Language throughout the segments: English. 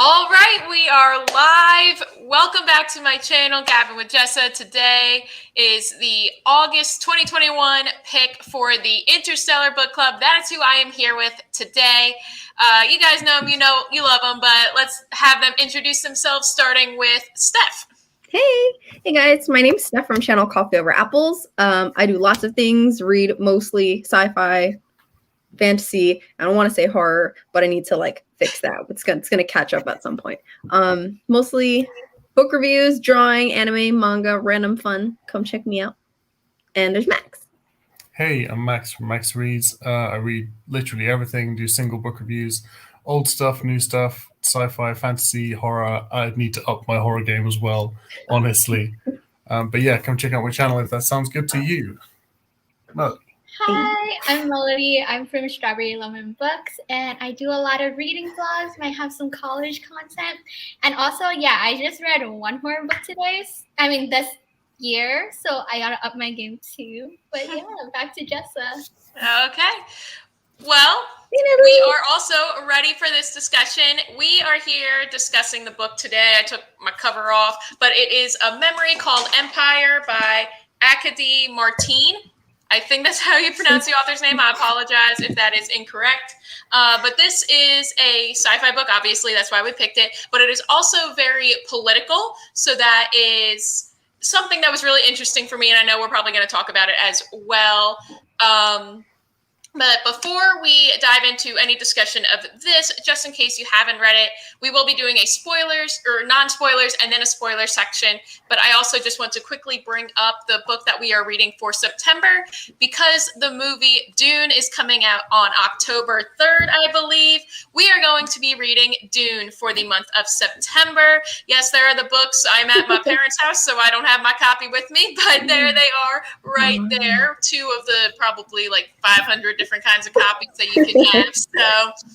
All right, we are live. Welcome back to my channel, Gabbin with Jessa. Today is the August 2021 pick for the Interstellar Book Club. That is who I am here with today. You guys know them, you love them, but let's have them introduce themselves, starting with Steph. Hey guys, my name's Steph from channel Coffee Over Apples. I do lots of things, read mostly sci-fi, fantasy. I don't want to say horror, but I need to fix that. It's gonna catch up at some point. Mostly book reviews, drawing, anime, manga, random fun. Come check me out. And there's Max. Hey, I'm Max from Max Reads. I read literally everything, do single book reviews, old stuff, new stuff, sci-fi, fantasy, horror. I need to up my horror game as well, honestly. But yeah, come check out my channel if that sounds good to you. Melody. Hi, I'm Melody. I'm from Strawberry Lemon Books, and I do a lot of reading vlogs. I have some college content. And also, I just read one horror book today. This year, so I gotta up my game too. But back to Jessa. Okay. Well, we are also ready for this discussion. We are here discussing the book today. I took my cover off, but it is a memory called Empire by Arkady Martine. I think that's how you pronounce the author's name. I apologize if that is incorrect. But this is a sci-fi book. Obviously, that's why we picked it. But it is also very political. So that is something that was really interesting for me. And I know we're probably going to talk about it as well. But before we dive into any discussion of this, just in case you haven't read it, we will be doing a spoilers or non-spoilers and then a spoiler section. But I also just want to quickly bring up the book that we are reading for September, because the movie Dune is coming out on October 3rd, I believe. We are going to be reading Dune for the month of September. Yes, there are the books. I'm at my parents' house, so I don't have my copy with me, but there they are right there. Two of the probably 500 different kinds of copies that you can have. So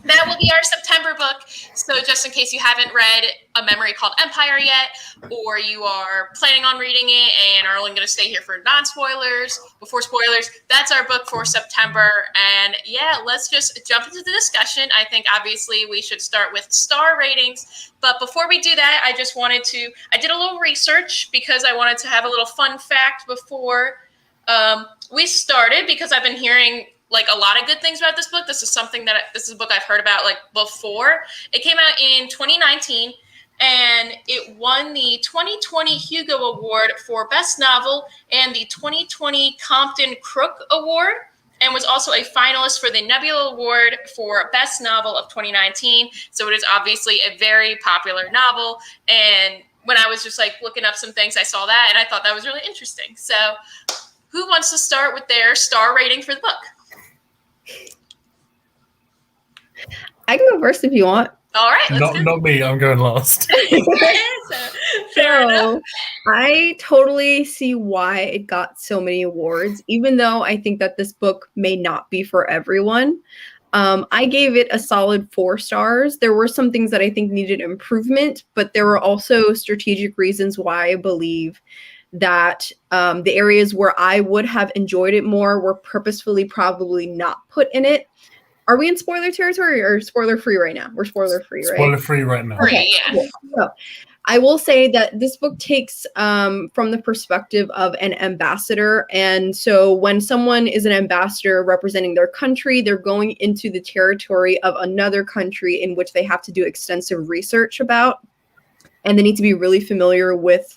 that will be our September book. So just in case you haven't read A Memory Called Empire yet, or you are planning on reading it and are only going to stay here for non-spoilers, before spoilers, that's our book for September. And let's just jump into the discussion. I think obviously we should start with star ratings. But before we do that, I did a little research because I wanted to have a little fun fact before we started, because I've been hearing a lot of good things about this book. This is a book I've heard about before. It came out in 2019 and it won the 2020 Hugo Award for Best Novel and the 2020 Compton Crook Award, and was also a finalist for the Nebula Award for Best Novel of 2019. So it is obviously a very popular novel. And when I was just looking up some things, I saw that and I thought that was really interesting. So who wants to start with their star rating for the book? I can go first if you want. All right. Not me. I'm going last. Fair enough. I totally see why it got so many awards, even though I think that this book may not be for everyone. I gave it a solid 4 stars. There were some things that I think needed improvement, but there were also strategic reasons why I believe that the areas where I would have enjoyed it more were purposefully probably not put in it. Are we in spoiler territory or spoiler free right now? We're spoiler free, right? Spoiler free right now. Okay. Yeah. So, I will say that this book takes from the perspective of an ambassador. And so when someone is an ambassador representing their country, they're going into the territory of another country in which they have to do extensive research about. And they need to be really familiar with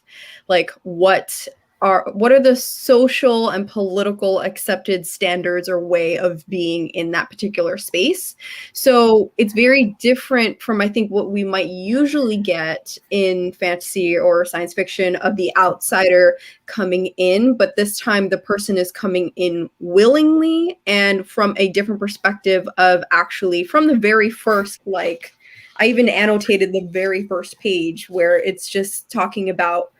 what are the social and political accepted standards or way of being in that particular space. So it's very different from, I think, what we might usually get in fantasy or science fiction of the outsider coming in. But this time the person is coming in willingly and from a different perspective of actually from the very first, I even annotated the very first page where it's just talking about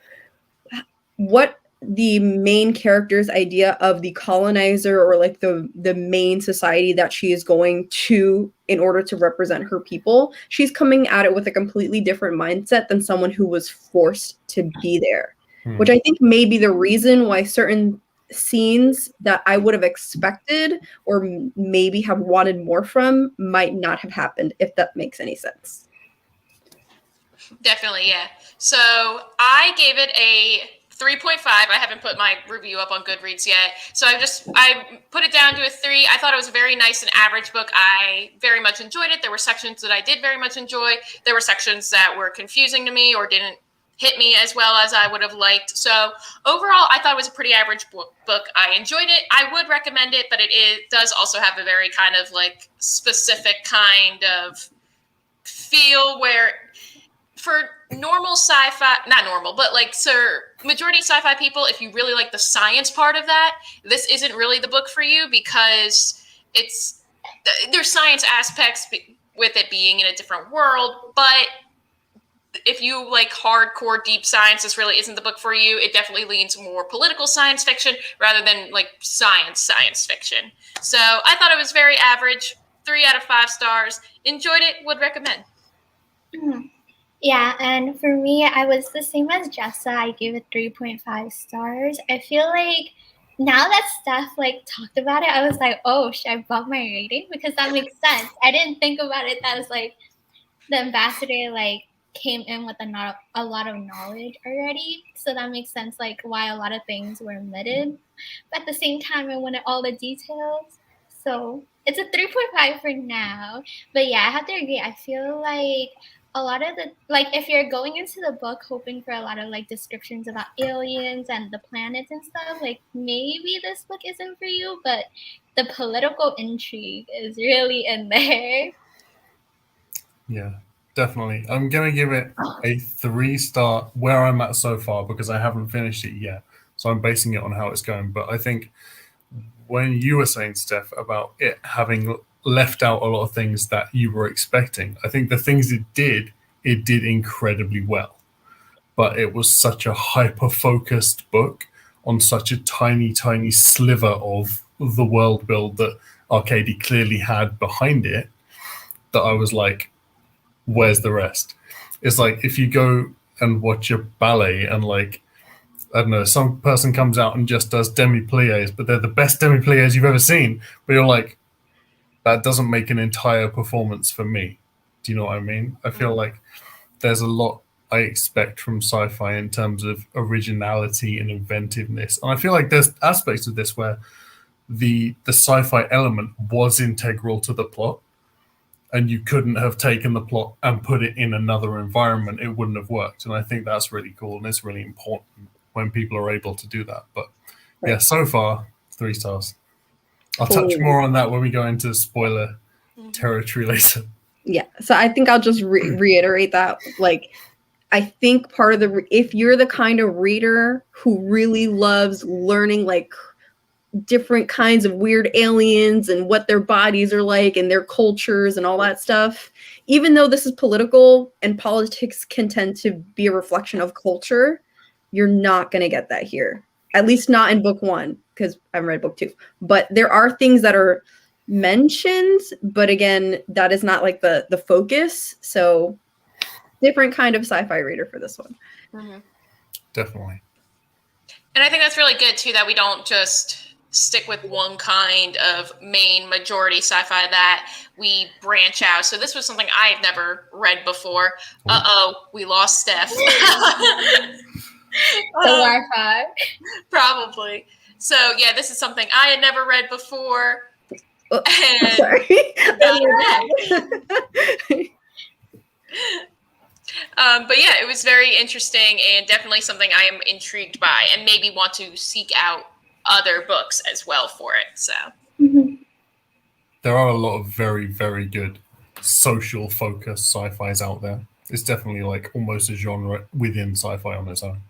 what the main character's idea of the colonizer or the main society that she is going to in order to represent her people. She's coming at it with a completely different mindset than someone who was forced to be there, which I think may be the reason why certain scenes that I would have expected or maybe have wanted more from might not have happened, if that makes any sense. Definitely, yeah. So I gave it a 3.5. I haven't put my review up on Goodreads yet. So I put it down to a 3. I thought it was a very nice and average book. I very much enjoyed it. There were sections that I did very much enjoy. There were sections that were confusing to me or didn't hit me as well as I would have liked. So overall, I thought it was a pretty average book. I enjoyed it. I would recommend it, but it does also have a very kind of like specific kind of feel where for normal sci-fi, not normal, but like majority sci-fi people, if you really like the science part of that, this isn't really the book for you because there's science aspects with it being in a different world, but if you like hardcore deep science, this really isn't the book for you. It definitely leans more political science fiction rather than like science fiction. So I thought it was very average, 3 out of 5 stars. Enjoyed it, would recommend. Yeah, and for me, I was the same as Jessa. I gave it 3.5 stars. I feel like now that Steph like talked about it, I was like, oh, should I bump my rating? Because that makes sense. I didn't think about it. That was like the ambassador like came in with a lot of knowledge already. So that makes sense like why a lot of things were omitted. But at the same time, I wanted all the details. So it's a 3.5 for now. But yeah, I have to agree. I feel like a lot of the like if you're going into the book hoping for a lot of like descriptions about aliens and the planets and stuff, like maybe this book isn't for you, but the political intrigue is really in there. Yeah, definitely. I'm gonna give it a 3-star where I'm at so far because I haven't finished it yet. So I'm basing it on how it's going. But I think when you were saying, Steph, about it having left out a lot of things that you were expecting, I think the things it did incredibly well. But it was such a hyper-focused book on such a tiny, tiny sliver of the world build that Arkady clearly had behind it that I was like, where's the rest? It's like if you go and watch a ballet and like, I don't know, some person comes out and just does demi-plies, but they're the best demi-plies you've ever seen. But you're like, that doesn't make an entire performance for me. Do you know what I mean? I feel like there's a lot I expect from sci-fi in terms of originality and inventiveness. And I feel like there's aspects of this where the sci-fi element was integral to the plot. And you couldn't have taken the plot and put it in another environment. It wouldn't have worked. And I think that's really cool. And it's really important when people are able to do that. But yeah, so far, 3 stars. I'll touch more on that when we go into spoiler territory later. Yeah. So I think I'll just reiterate that. Like, I think part of if you're the kind of reader who really loves learning like different kinds of weird aliens and what their bodies are like and their cultures and all that stuff, even though this is political and politics can tend to be a reflection of culture, you're not going to get that here. At least not in book 1, because I haven't read book 2. But there are things that are mentioned, but again, that is not like the focus. So different kind of sci-fi reader for this one. Definitely. And I think that's really good too, that we don't just stick with one kind of main majority sci-fi, that we branch out. So this was something I've never read before. We lost Steph. The Wi-Fi. Probably. So yeah, this is something I had never read before. And Sorry. but yeah, it was very interesting and definitely something I am intrigued by and maybe want to seek out other books as well for it. So there are a lot of very, very good social focused sci-fis out there. It's definitely like almost a genre within sci-fi on its own.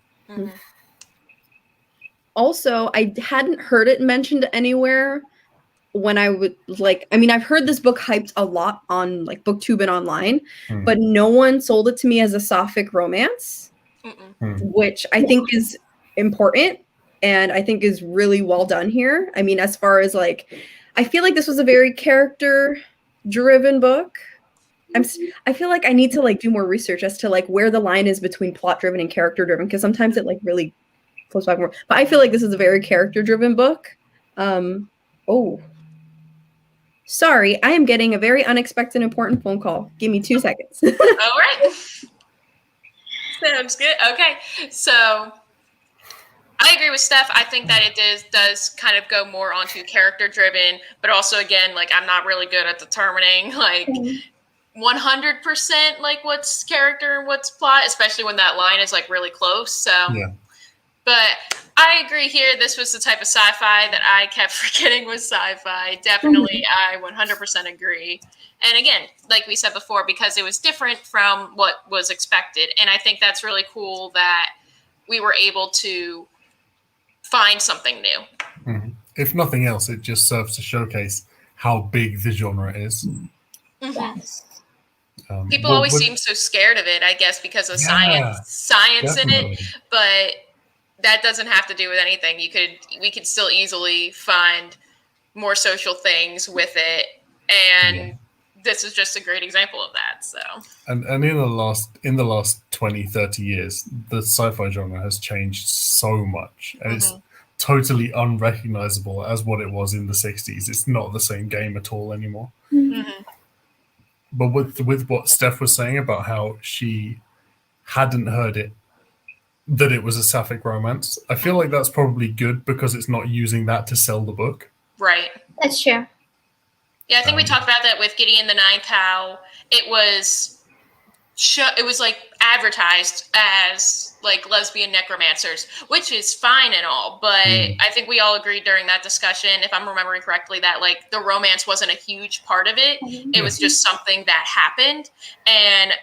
Also, I hadn't heard it mentioned anywhere when I would like, I mean, I've heard this book hyped a lot on like BookTube and online, but no one sold it to me as a sapphic romance, which I think is important and I think is really well done here. I mean, as far as like, I feel like this was a very character driven book. I feel like I need to like do more research as to like where the line is between plot driven and character driven, because sometimes it like really flows back more. But I feel like this is a very character driven book. Sorry, I am getting a very unexpected important phone call. Give me 2 seconds. all right. Sounds good. Okay, so I agree with Steph. I think that it does kind of go more onto character driven, but also again, like I'm not really good at determining like 100% like what's character and what's plot, especially when that line is like really close. So, Yeah. But I agree here. This was the type of sci-fi that I kept forgetting was sci-fi. Definitely, I 100% agree. And again, like we said before, because it was different from what was expected, and I think that's really cool that we were able to find something new. Mm-hmm. If nothing else, it just serves to showcase how big the genre is. Mm-hmm. Yes. People always seem so scared of it, I guess, because of science definitely. in it. But that doesn't have to do with anything. We could still easily find more social things with it, and this is just a great example of that. So, and in the last 20, 30 years, the sci-fi genre has changed so much, and it's totally unrecognizable as what it was in the 60s. It's not the same game at all anymore. Mm-hmm. But with what Steph was saying about how she hadn't heard it, that it was a sapphic romance, I feel like that's probably good because it's not using that to sell the book. Right. That's true. Yeah, I think we talked about that with Gideon the Ninth, how it was like advertised as like lesbian necromancers, which is fine and all, but I think we all agreed during that discussion, if I'm remembering correctly, that like the romance wasn't a huge part of it. It was just something that happened. And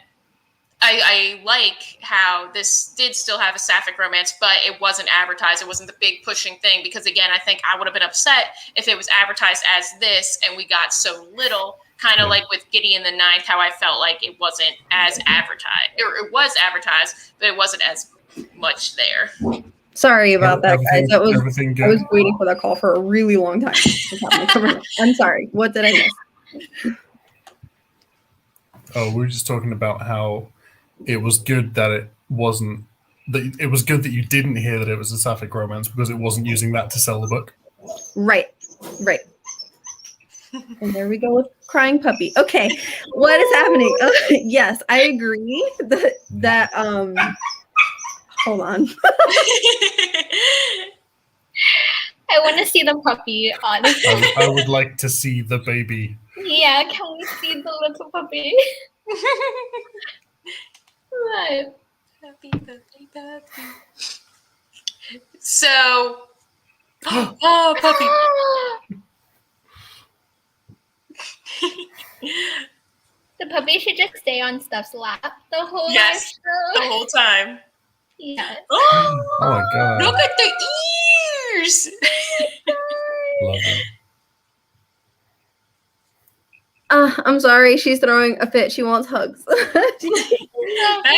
I like how this did still have a sapphic romance, but it wasn't advertised. It wasn't the big pushing thing, because again, I think I would have been upset if it was advertised as this and we got so little. Kind of like with Gideon the Ninth, how I felt like it wasn't as advertised, or it was advertised, but it wasn't as much there. Sorry about that, guys. I was waiting for that call for a really long time. I'm sorry. What did I miss? Oh, we were just talking about how it was good that it wasn't. That it was good that you didn't hear that it was a sapphic romance because it wasn't using that to sell the book. Right. And there we go with crying puppy. Okay, what is happening? Yes, I agree that hold on. I want to see the puppy, honestly. I would like to see the baby. Yeah, can we see the little puppy? What? Puppy. So, oh, puppy. The puppy should just stay on Steph's lap the whole yes, life. The whole time. Yes. Oh my god. Look at the ears. Love it. I'm sorry, she's throwing a fit. She wants hugs. That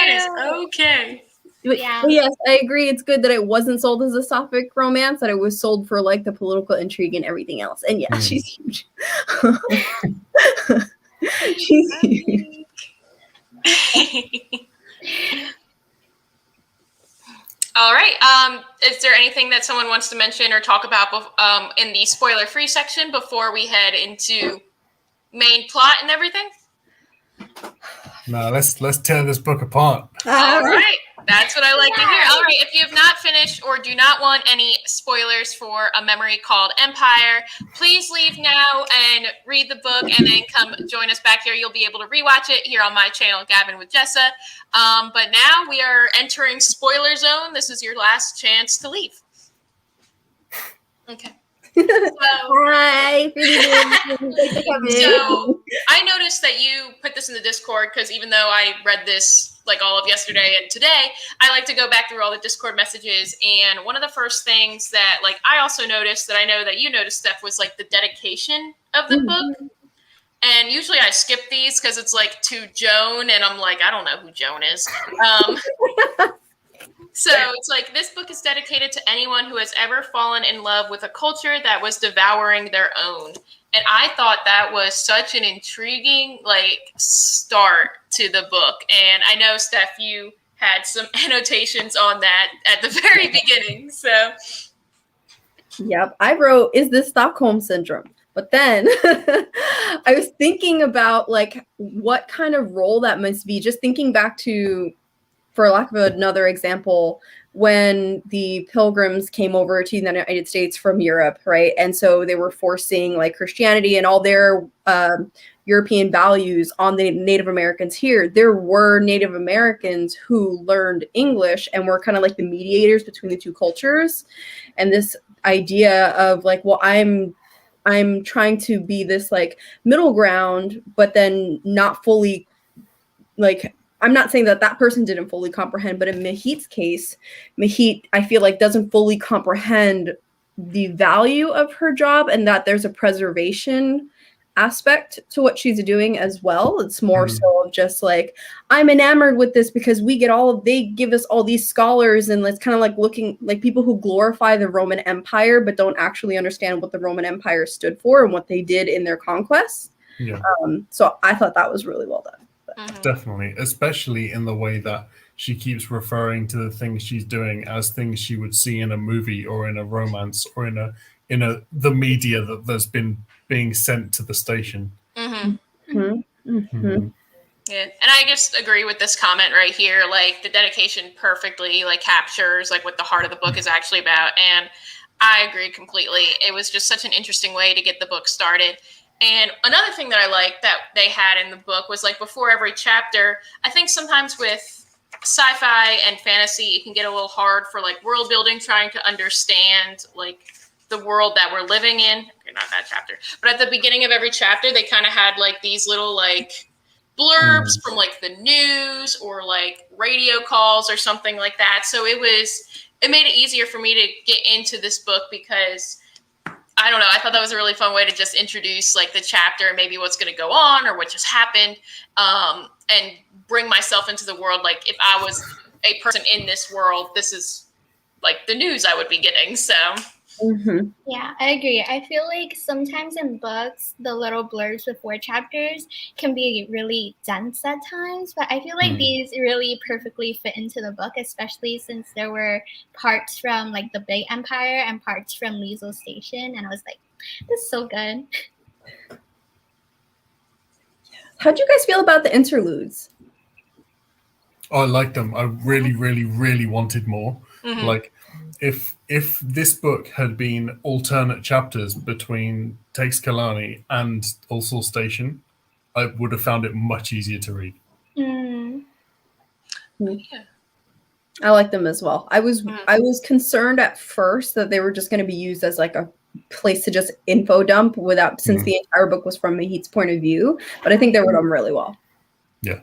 is okay. Yeah. Yes, I agree. It's good that it wasn't sold as a sapphic romance, that it was sold for like the political intrigue and everything else. And yeah, she's huge. She's huge. All right. Is there anything that someone wants to mention or talk about in the spoiler-free section before we head into main plot and everything? No, let's tear this book apart. All right. That's what I like to hear. All right. If you have not finished or do not want any spoilers for A Memory Called Empire, please leave now and read the book and then come join us back here. You'll be able to rewatch it here on my channel, Gabbin with Jessa. But now we are entering spoiler zone. This is your last chance to leave. Okay. Hi. So I noticed that you put this in the Discord because even though I read this like all of yesterday and today, I like to go back through all the Discord messages. And one of the first things that like I also noticed that I know that you noticed, Steph, was like the dedication of the book. And usually I skip these because it's like to Joan, and I'm like, I don't know who Joan is. So it's like, this book is dedicated to anyone who has ever fallen in love with a culture that was devouring their own. And I thought that was such an intriguing like start to the book. And I know, Steph, you had some annotations on that at the very beginning. So yep, I wrote, is this Stockholm Syndrome? But then I was thinking about like what kind of role that must be, just thinking back to for lack of another example, when the pilgrims came over to the United States from Europe, right? And so they were forcing like Christianity and all their European values on the Native Americans here. There were Native Americans who learned English and were kind of like the mediators between the two cultures. And this idea of like, well, I'm trying to be this like middle ground, but then not fully like, I'm not saying that that person didn't fully comprehend, but in Mahit's case, Mahit, I feel like doesn't fully comprehend the value of her job and that there's a preservation aspect to what she's doing as well. It's more so of just like, I'm enamored with this because they give us all these scholars, and it's kind of like looking like people who glorify the Roman Empire but don't actually understand what the Roman Empire stood for and what they did in their conquests. Yeah. So I thought that was really well done. Definitely, especially in the way that she keeps referring to the things she's doing as things she would see in a movie or in a romance or in the media that's been being sent to the station. Yeah, and I just agree with this comment right here. Like the dedication perfectly like captures like what the heart of the book is actually about, and I agree completely. It was just such an interesting way to get the book started. And another thing that I liked that they had in the book was like before every chapter, I think sometimes with sci-fi and fantasy, it can get a little hard for like world building, trying to understand like the world that we're living in. Okay, not that chapter, but at the beginning of every chapter, they kind of had like these little like blurbs from like the news or like radio calls or something like that. So it made it easier for me to get into this book because I don't know. I thought that was a really fun way to just introduce like the chapter and maybe what's going to go on or what just happened, and bring myself into the world. Like if I was a person in this world, this is like the news I would be getting. So. Yeah, I agree. I feel like sometimes in books, the little blurbs before chapters can be really dense at times, but I feel like these really perfectly fit into the book, especially since there were parts from like the Big Empire and parts from Liesel Station, and I was like, this is so good. How'd you guys feel about the interludes? Oh, I liked them. I really, really, really wanted more. Like, if this book had been alternate chapters between Takes Kalani and All Station, I would have found it much easier to read. I like them as well. I was concerned at first that they were just going to be used as like a place to just info dump since the entire book was from Mahit's point of view, but I think they were done really well. Yeah,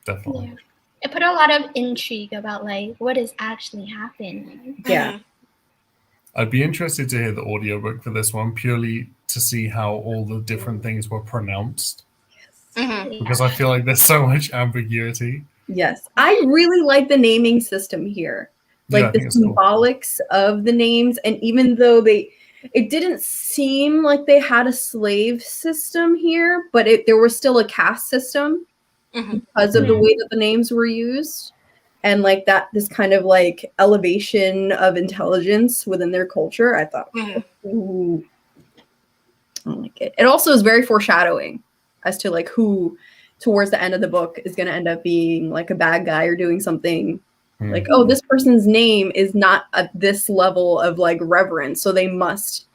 definitely. Yeah. It put a lot of intrigue about like what is actually happening. Yeah. I'd be interested to hear the audiobook for this one, purely to see how all the different things were pronounced. Because I feel like there's so much ambiguity. Yes. I really like the naming system here. Like the symbolics of the names. And even though it didn't seem like they had a slave system here, but there was still a caste system. Because of the way that the names were used, and like that, this kind of like elevation of intelligence within their culture, I thought, ooh, I like it. It also is very foreshadowing as to like who, towards the end of the book, is going to end up being like a bad guy or doing something like, oh, this person's name is not at this level of like reverence, so they must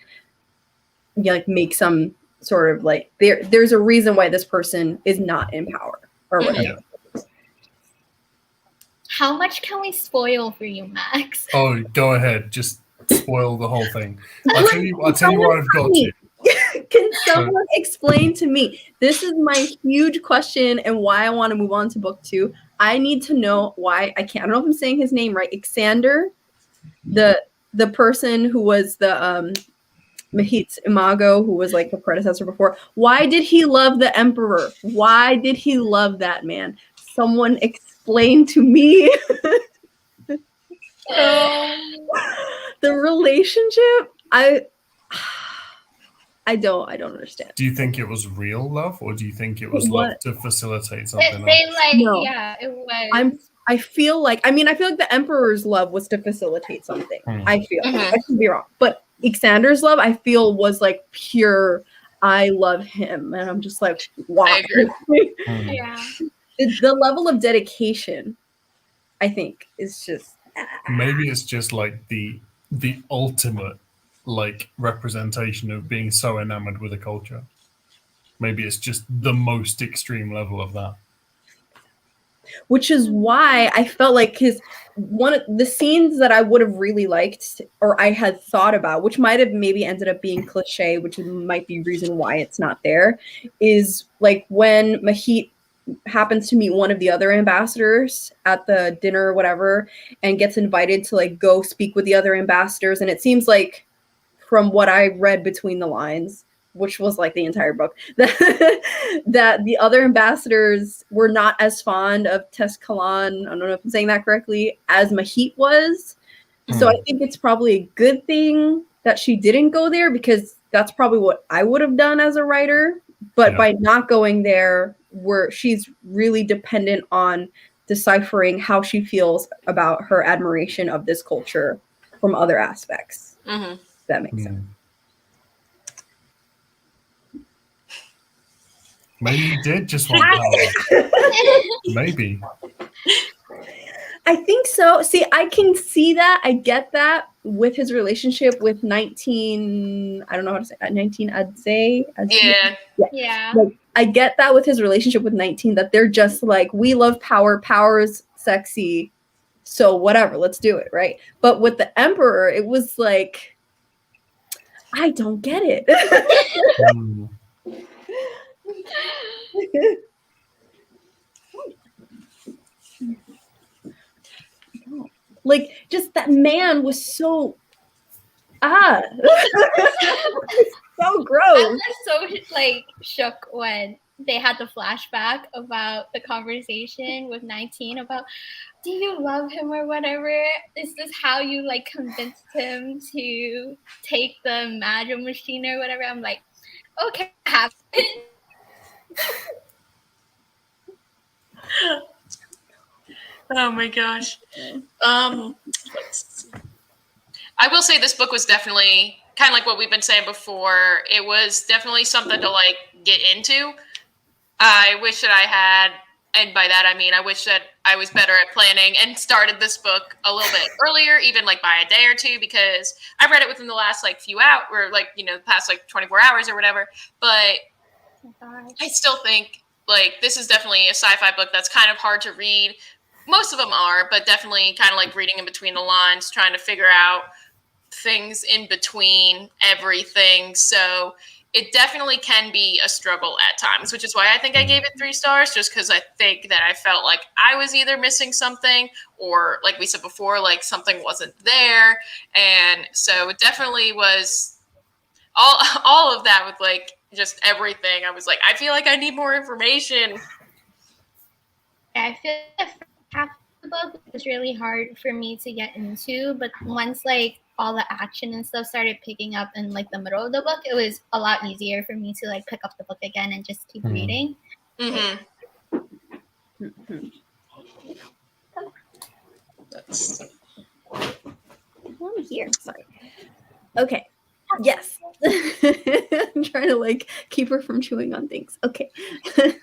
like make some sort of like there's a reason why this person is not in power. Or whatever. How much can we spoil for you, Max? Oh, go ahead. Just spoil the whole thing. I'll tell you what I've got to. Can someone explain to me? This is my huge question and why I want to move on to book 2. I need to know why I don't know if I'm saying his name right. Xander, the person who was the Mahit's imago, who was like the predecessor before. Why did he love the emperor? Why did he love that man? Someone explain to me. The relationship. I don't understand. Do you think it was real love, or do you think it was love to facilitate something No. Yeah, it was. I feel like the emperor's love was to facilitate something. I feel I could be wrong, but Xander's love, I feel, was like pure. I love him, and I'm just like, wow. I agree. Yeah. The level of dedication I think is just Maybe it's just like the ultimate like representation of being so enamored with a culture. Maybe it's just the most extreme level of that. which is why I felt like one of the scenes that I would have really liked or I had thought about, which might have maybe ended up being cliche, which might be reason why it's not there, is like when Mahit happens to meet one of the other ambassadors at the dinner or whatever and gets invited to like go speak with the other ambassadors. And it seems like from what I read between the lines, which was like the entire book, that the other ambassadors were not as fond of Tezcalan, I don't know if I'm saying that correctly, as Mahit was. So I think it's probably a good thing that she didn't go there, because that's probably what I would have done as a writer. But by not going there, she's really dependent on deciphering how she feels about her admiration of this culture from other aspects. Mm-hmm. If that makes sense. Maybe you did just want power. Maybe. I think so. See, I can see that. I get that with his relationship with 19. I don't know how to say that. 19 Adze. Yeah. Like, I get that with his relationship with 19, that they're just like, we love power. Power's sexy. So whatever, let's do it, right? But with the Emperor, it was like, I don't get it. Like, just that man was so so gross. I was so like shook when they had the flashback about the conversation with 19 about, do you love him or whatever? Is this how you like convinced him to take the magic machine or whatever? I'm like, okay, happen. Oh my gosh. Let's see. I will say this book was definitely kind of like what we've been saying before. It was definitely something to like get into. I wish that I had, and by that I mean I wish that I was better at planning and started this book a little bit earlier, even like by a day or two, because I read it within the last like few hours, or like, you know, the past like 24 hours or whatever. But I still think like this is definitely a sci-fi book that's kind of hard to read. Most of them are, but definitely kind of like reading in between the lines, trying to figure out things in between everything. So it definitely can be a struggle at times, which is why I think I gave it 3 stars, just because I think that I felt like I was either missing something or, like we said before, like something wasn't there. And so it definitely was all of that with like just everything. I was like, I feel like I need more information. I feel like half the book was really hard for me to get into, but once like all the action and stuff started picking up in like the middle of the book, it was a lot easier for me to like pick up the book again and just keep reading. Mm-hmm. I'm here. Sorry. Okay. Yes. I'm trying to like keep her from chewing on things. Okay.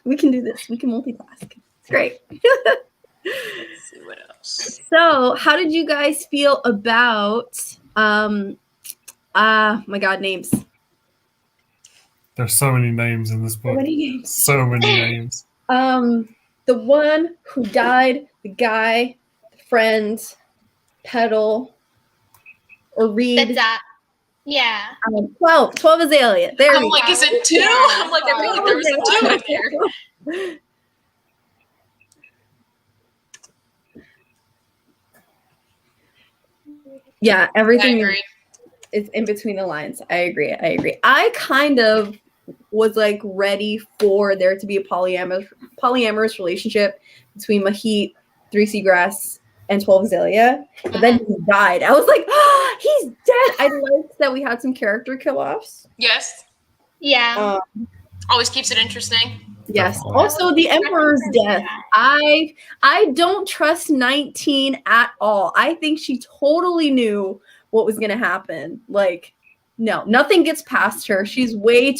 We can do this. We can multitask. It's great. Let's see what else. So, how did you guys feel about my God, names? There's so many names in this book. So many names. The one who died, the guy, the friend, Petal, or Reed. Yeah. 12 Azalea. There I'm we like, go. is it 2? Yeah. I'm like, I feel like there was a 2 in here. Yeah, everything I is in between the lines. I agree. I kind of was like ready for there to be a polyamorous relationship between Mahit, 3 Seagrass, and 12 Azalea. But then he died. I was like, oh, he's dead. I liked that we had some character kill-offs. Yes. Yeah. Always keeps it interesting. Yes. Also, the Emperor's death. I don't trust 19 at all. I think she totally knew what was going to happen. Like, no, nothing gets past her. She's way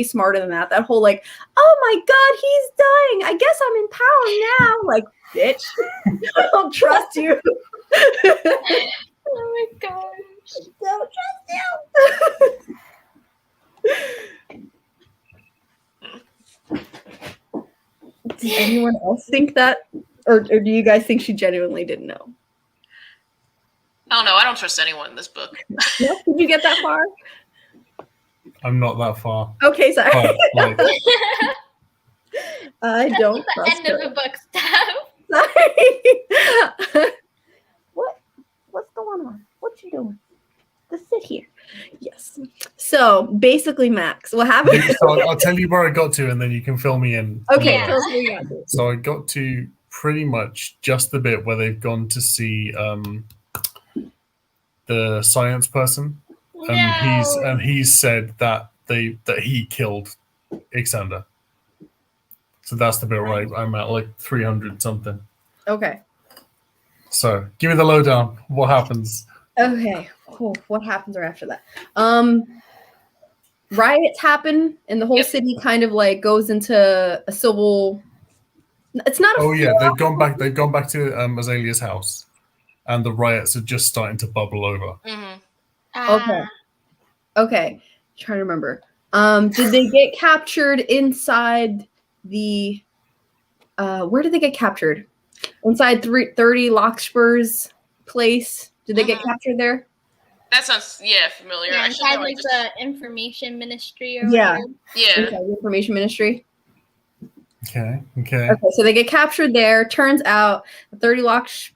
smarter than that. That whole like, oh my God, he's dying. I guess I'm in power now. Like, bitch, I don't trust you. Oh my gosh. Don't trust you. Does anyone else think that? Or do you guys think she genuinely didn't know? I don't know. I don't trust anyone in this book. No? Did you get that far? I'm not that far. Okay, sorry. But, like, I don't That's the trust end her. of the book stuff. Sorry. What's going on? What you doing? Just sit here. Yes. So basically, Max, what happened? so I'll tell you where I got to, and then you can fill me in. Okay, Yeah. tell us what you got to. So I got to pretty much just the bit where they've gone to see the science person, and he's said that he killed Ixander. So that's the bit where I'm at like 300 something. Okay. So give me the lowdown. What happens? Okay. Cool. What happens right after that? Riots happen, and the whole city kind of like goes into a civil. It's not. They've gone back. They've gone back to Azalea's house, and the riots are just starting to bubble over. Okay. Okay. Trying to remember. Did they get captured inside the? Where did they get captured? Inside 30 Larkspur's place. Did they get captured there? That sounds familiar. Yeah, I should inside know. like the information ministry or Yeah. whatever. Yeah. Inside the information ministry. Okay. Okay, so they get captured there. Turns out 30 Larkspur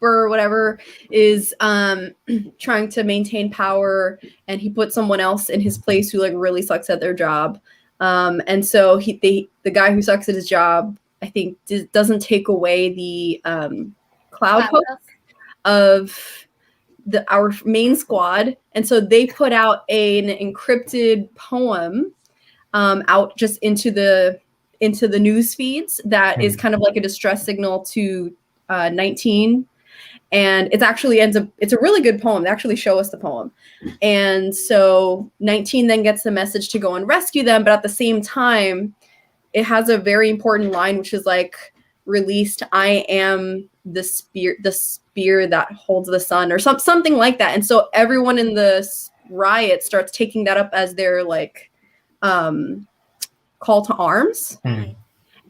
or whatever is trying to maintain power, and he puts someone else in his place who like really sucks at their job. And so the guy who sucks at his job, I think, doesn't take away the cloud hook of our main squad, and so they put out an encrypted poem out just into the news feeds that is kind of like a distress signal to 19, and it's a really good poem. They actually show us the poem, and so 19 then gets the message to go and rescue them, but at the same time it has a very important line which is like, released, I am the spear that holds the sun, or something like that. And so everyone in the riot starts taking that up as their like call to arms.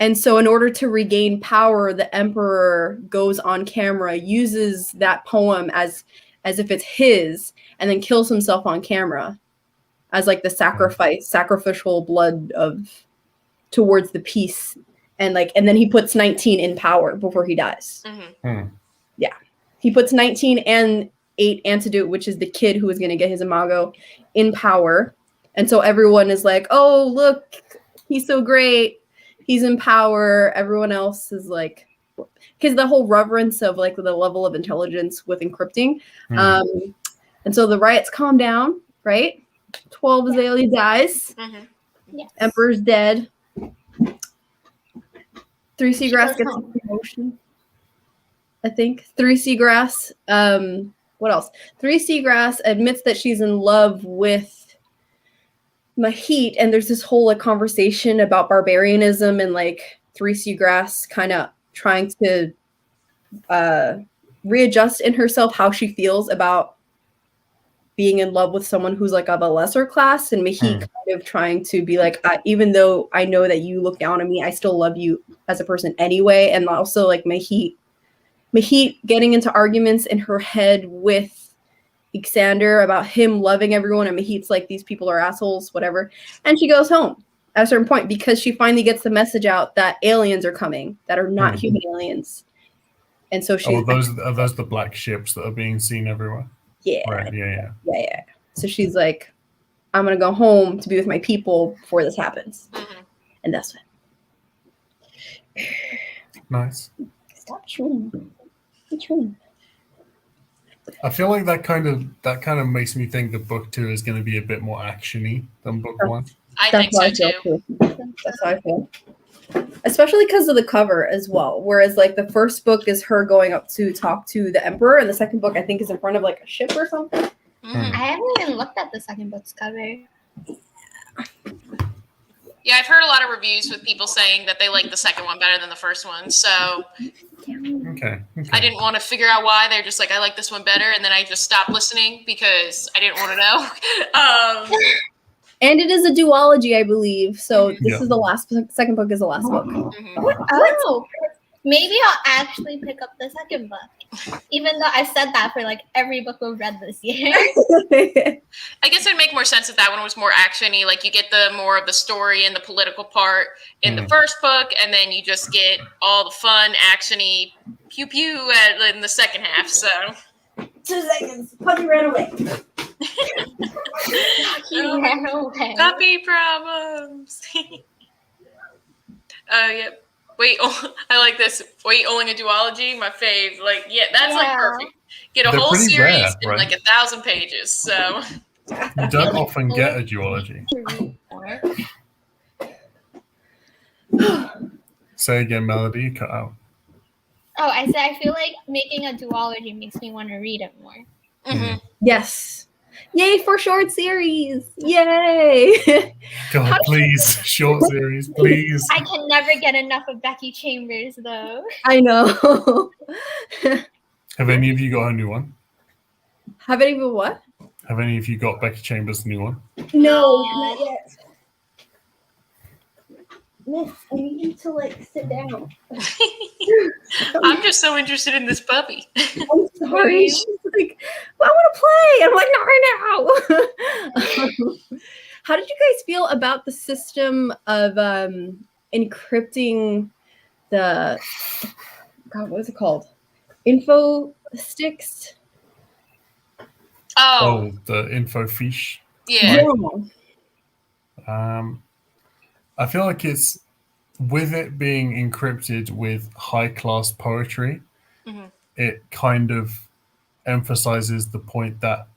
And so in order to regain power, the emperor goes on camera, uses that poem as if it's his, and then kills himself on camera as like the sacrificial blood towards the peace. And then he puts 19 in power before he dies. Yeah. He puts 19 and 8 Antidote, which is the kid who is going to get his imago, in power. And so everyone is like, oh, look, he's so great. He's in power. Everyone else is like, because the whole reverence of like the level of intelligence with encrypting. And so the riots calm down, right? 12 Azalea dies. Yes. Emperor's dead. 3 Seagrass gets a promotion, I think. 3 Seagrass. What else? 3 Seagrass admits that she's in love with Mahit, and there's this whole like conversation about barbarianism and like 3 Seagrass kind of trying to readjust in herself how she feels about being in love with someone who's like of a lesser class, and Mahit kind of trying to be like, even though I know that you look down on me, I still love you as a person anyway. And also like Mahit getting into arguments in her head with Ixander about him loving everyone, and Mahit's like, these people are assholes, whatever. And she goes home at a certain point because she finally gets the message out that aliens are coming that are not human aliens. And so she are those the black ships that are being seen everywhere? Yeah. Right. Yeah. So she's like, I'm gonna go home to be with my people before this happens. And that's it. Nice. Stop chewing. I feel like that kind of makes me think that book 2 is going to be a bit more actiony than book 1. I think so too. That's how I feel. Especially because of the cover as well. Whereas like the first book is her going up to talk to the emperor, and the second book I think is in front of like a ship or something. I haven't even looked at the second book's cover. Yeah, I've heard a lot of reviews with people saying that they like the second one better than the first one. So Okay. I didn't want to figure out why. They're just like, I like this one better, and then I just stopped listening because I didn't want to know. And it is a duology, I believe. So this Yeah. is the last. Second book is the last book. Mhm. Oh, maybe I'll actually pick up the second book, even though I said that for like every book we've read this year. I guess it'd make more sense if that one was more action-y. Like you get the more of the story and the political part in the first book, and then you just get all the fun, action-y pew-pew in the second half. So 2 seconds. Puppy ran away. He ran away. puppy problems. Yeah. Wait, I like this. Wait, only a duology, my fave. Like, yeah, that's like perfect. Get a They're whole pretty series rare, in right? like 1,000 pages. So You don't often get a duology. Say again, Melody. You cut out. Oh, I said I feel like making a duology makes me want to read it more. mhm. Yes. Yay for short series. Yay. God, please, short series, please. I can never get enough of Becky Chambers, though. I know. Have any of you got a new one? Have any of you what? Have any of you got Becky Chambers' new one? No, not yet. Miss, I need you to like sit down. I'm just so interested in this puppy. I'm sorry. She's like, well, I want to play. I'm like, not right now. How did you guys feel about the system of encrypting the God, what is it called? Info sticks? Oh, The info fiche. yeah. I feel like it's with it being encrypted with high class poetry, it kind of emphasizes the point that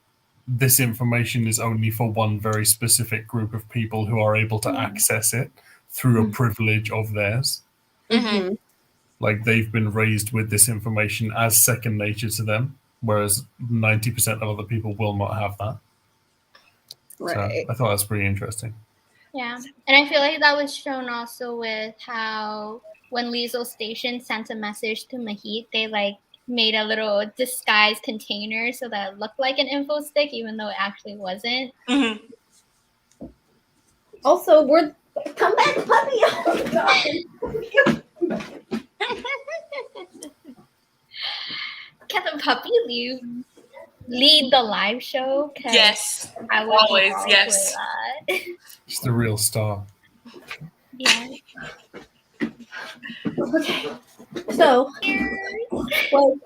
this information is only for one very specific group of people who are able to access it through a privilege of theirs. Mhm. Like they've been raised with this information as second nature to them, whereas 90% of other people will not have that. Right. So I thought that's pretty interesting. Yeah, and I feel like that was shown also with how when Liesel Station sent a message to Mahit, they like made a little disguised container so that it looked like an info stick, even though it actually wasn't. Mhm. Also, come back, puppy. Oh, God. Can the puppy lead the live show? 'Cause Yes. I would Always, fall yes. for that. She's the real star. Yeah. Okay. So, well,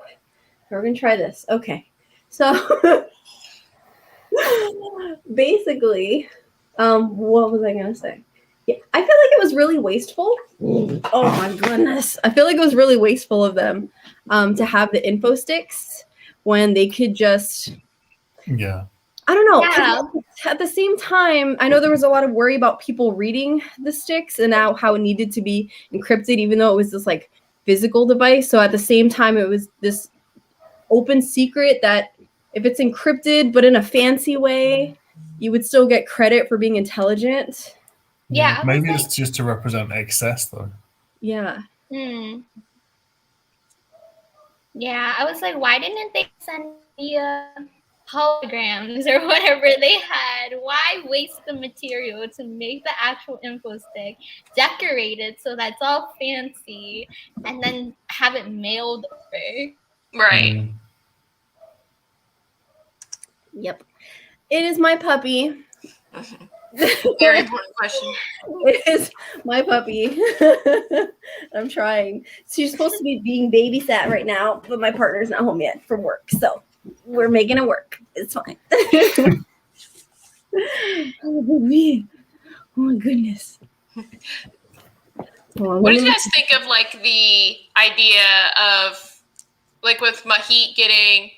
we're going to try this. Okay. So, basically, what was I going to say? Yeah, I feel like it was really wasteful. Oh my goodness. I feel like it was really wasteful of them to have the info sticks when they could just, Yeah. I don't know. Yeah. At the same time, I know there was a lot of worry about people reading the sticks and how it needed to be encrypted, even though it was this like physical device. So at the same time, it was this open secret that if it's encrypted, but in a fancy way, you would still get credit for being intelligent. Yeah, I Maybe was it's just to represent excess, though. Yeah. Yeah, I was like, why didn't they send me holograms or whatever they had? Why waste the material to make the actual info stick, decorate it so that's all fancy, and then have it mailed over? Right. Yep. It is my puppy. Very important question. It is my puppy. I'm trying. She's supposed to be being babysat right now, but my partner's not home yet from work. So we're making it work. It's fine. Oh my goodness. What did you guys think of like the idea of like with Mahit getting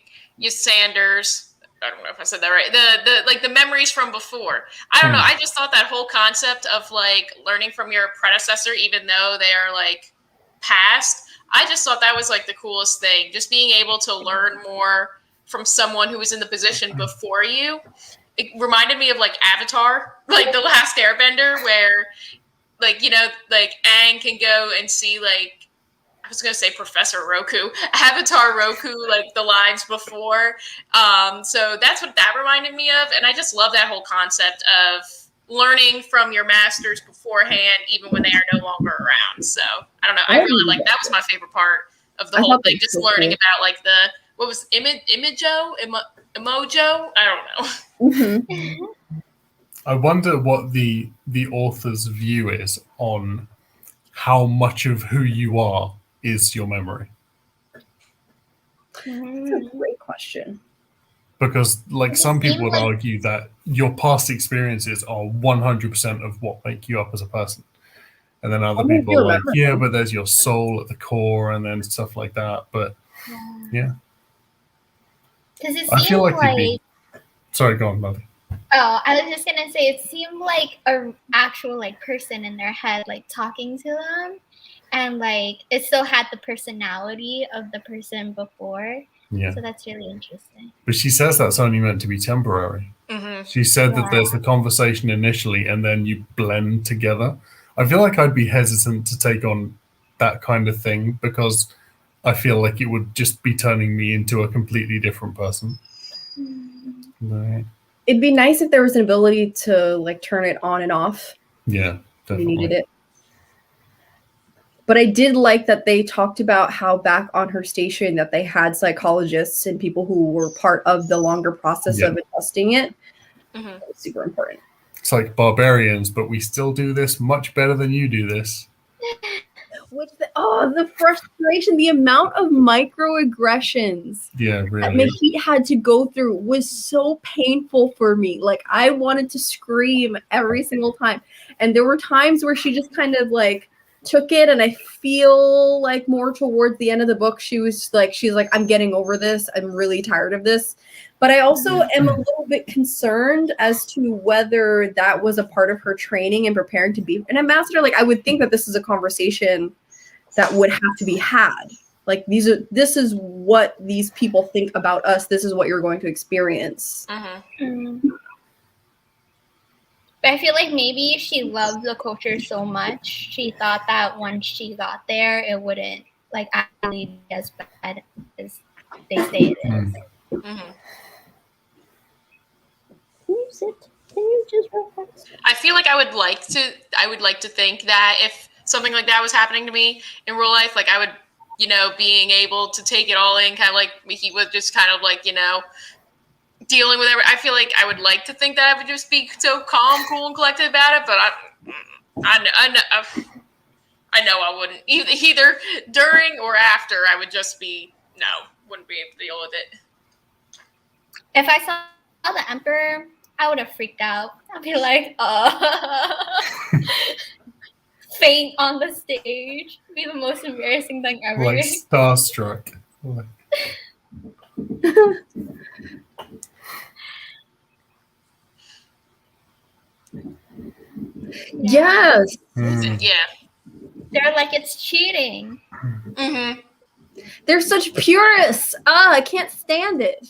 Sanders? I don't know if I said that right. The like the memories from before. I don't know. I just thought that whole concept of like learning from your predecessor, even though they are like past. I just thought that was like the coolest thing. Just being able to learn more from someone who was in the position before you. It reminded me of like Avatar, like The Last Airbender, where like, like Aang can go and see, like, I was going to say Professor Roku, Avatar Roku, like the lives before. So that's what that reminded me of. And I just love that whole concept of learning from your masters beforehand, even when they are no longer around. So I don't know. I really like that. Was my favorite part of the whole thing. Just learning about like what was Emojo? I don't know. Mm-hmm. I wonder what the author's view is on how much of who you are is your memory. That's a great question. Because, like, some people would argue that your past experiences are 100% of what make you up as a person. And then other people are like, yeah, but there's your soul at the core and then stuff like that. But, yeah. Because it I feel seems like Sorry, go on, Melody. Oh, I was just gonna say it seemed like a actual like person in their head, like talking to them, and like it still had the personality of the person before. Yeah. So that's really interesting. But she says that's only meant to be temporary. Mm-hmm. She said that there's the conversation initially and then you blend together. I feel like I'd be hesitant to take on that kind of thing because I feel like it would just be turning me into a completely different person. Right. It'd be nice if there was an ability to like turn it on and off. Yeah, definitely. You needed it. But I did like that they talked about how back on her station that they had psychologists and people who were part of the longer process of adjusting it. Mm-hmm. That was super important. It's like barbarians, but we still do this much better than you do this. The frustration, the amount of microaggressions that Mahit had to go through was so painful for me. Like, I wanted to scream every single time. And there were times where she just kind of like took it, and I feel like more towards the end of the book, she's like, I'm getting over this. I'm really tired of this. But I also am a little bit concerned as to whether that was a part of her training and preparing to be an ambassador. Like, I would think that this is a conversation that would have to be had. Like, this is what these people think about us. This is what you're going to experience. Mm-hmm. But I feel like maybe she loved the culture so much, she thought that once she got there, it wouldn't like actually be as bad as they say it is. Mm-hmm. Can you just relax? I feel like I would like to think that if something like that was happening to me in real life, like I would, being able to take it all in, kind of like he was just kind of like, dealing with everything. I feel like I would like to think that I would just be so calm, cool, and collected about it, but I know I wouldn't. Either during or after, I would just wouldn't be able to deal with it. If I saw the Emperor, I would have freaked out. I'd be like, faint on the stage. It'd be the most embarrassing thing ever. Like starstruck. Yes. Yeah. They're like, it's cheating. Mm-hmm. They're such purists. I can't stand it.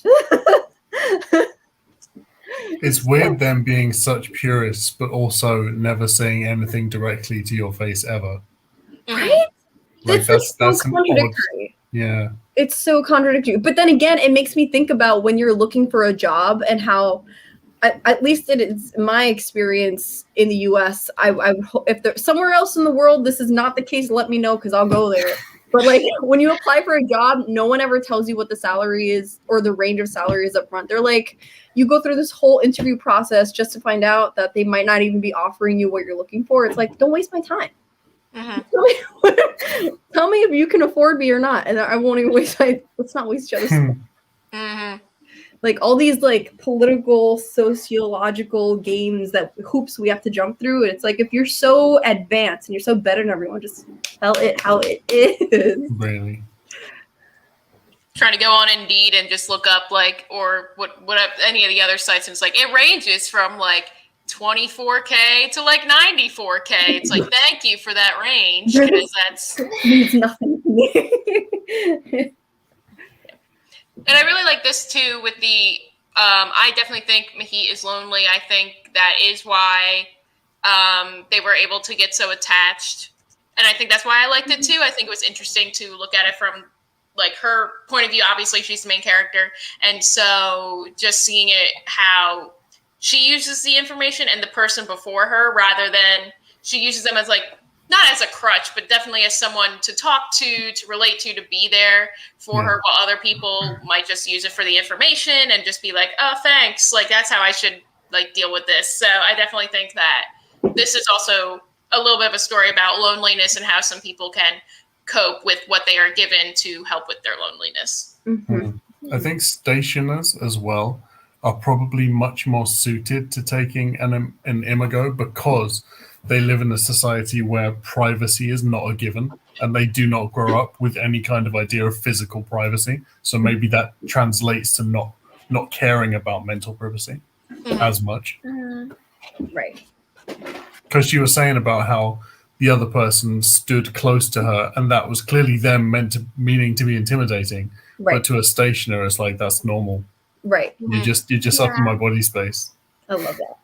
It's weird them being such purists, but also never saying anything directly to your face ever. Right? Like that's so contradictory. Yeah. It's so contradictory. But then again, it makes me think about when you're looking for a job and how, at least it is my experience in the U.S. I would hope if there's somewhere else in the world this is not the case, let me know because I'll go there. But like when you apply for a job, no one ever tells you what the salary is or the range of salary is up front. They're like, you go through this whole interview process just to find out that they might not even be offering you what you're looking for. It's like, don't waste my time. Mm-hmm. Tell me if you can afford me or not, and I won't even waste my. Let's not waste each other's time. Mm-hmm. Like all these like political, sociological games that hoops we have to jump through. And it's like if you're so advanced and you're so better than everyone, just tell it how it is. Really. Trying to go on Indeed and just look up like or what any of the other sites, and it's like it ranges from like 24K to like 94K. It's like thank you for that range because that's means nothing to me. And I really like this too with the I definitely think Mahit is lonely. I think that is why They were able to get so attached. And I think that's why I liked it too. I think it was interesting to look at it from like her point of view. Obviously, she's the main character. And so just seeing it, how she uses the information and the person before her, rather than she uses them as like, not as a crutch, but definitely as someone to talk to relate to be there for her, while other people might just use it for the information and just be like, oh, thanks. Like, that's how I should like deal with this. So I definitely think that this is also a little bit of a story about loneliness and how some people can cope with what they are given to help with their loneliness. I think stationers as well are probably much more suited to taking an imago, because they live in a society where privacy is not a given, and they do not grow up with any kind of idea of physical privacy. So maybe that translates to not caring about mental privacy as much. Right. Because she was saying about how the other person stood close to her, and that was clearly them meaning to be intimidating. Right. But to a stationer, it's like, that's normal. Right. You're just up in my body space. I love that.